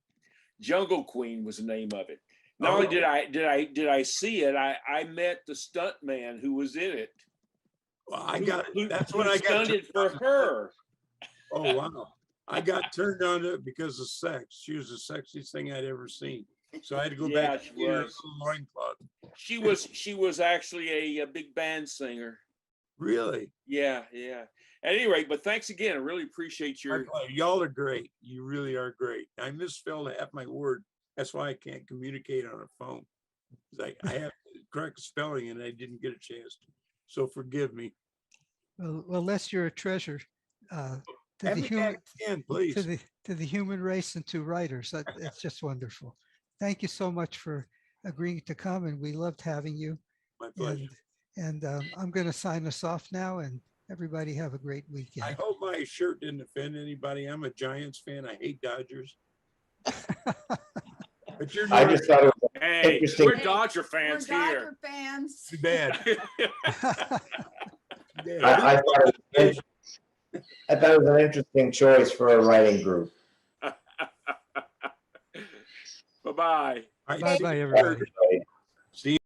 Jungle Queen was the name of it. Not only did I see it, I met the stunt man who was in it. Well, that's when I got stunted for her. Oh wow! I got turned on to it because of sex. She was the sexiest thing I'd ever seen. So I had to go back she to get her was. loincloth. She was actually a big band singer. Really? Yeah. At any rate, but thanks again. I really appreciate y'all are great. You really are great. I misspelled half my word. That's why I can't communicate on a phone. Like I have the correct spelling and I didn't get a chance to. So forgive me. Well, Les, you're a treasure to Have the me human, back again, please. to the human race and to writers. It's just wonderful. Thank you so much for agreeing to come, and we loved having you. My pleasure. And I'm going to sign us off now, and everybody have a great weekend. I hope my shirt didn't offend anybody. I'm a Giants fan. I hate Dodgers. But you're I just thought it was Hey, interesting. we're Dodger fans We're here. Dodger fans. Too bad. I thought it was an interesting choice for a writing group. Bye-bye. Bye-bye, everybody. See you.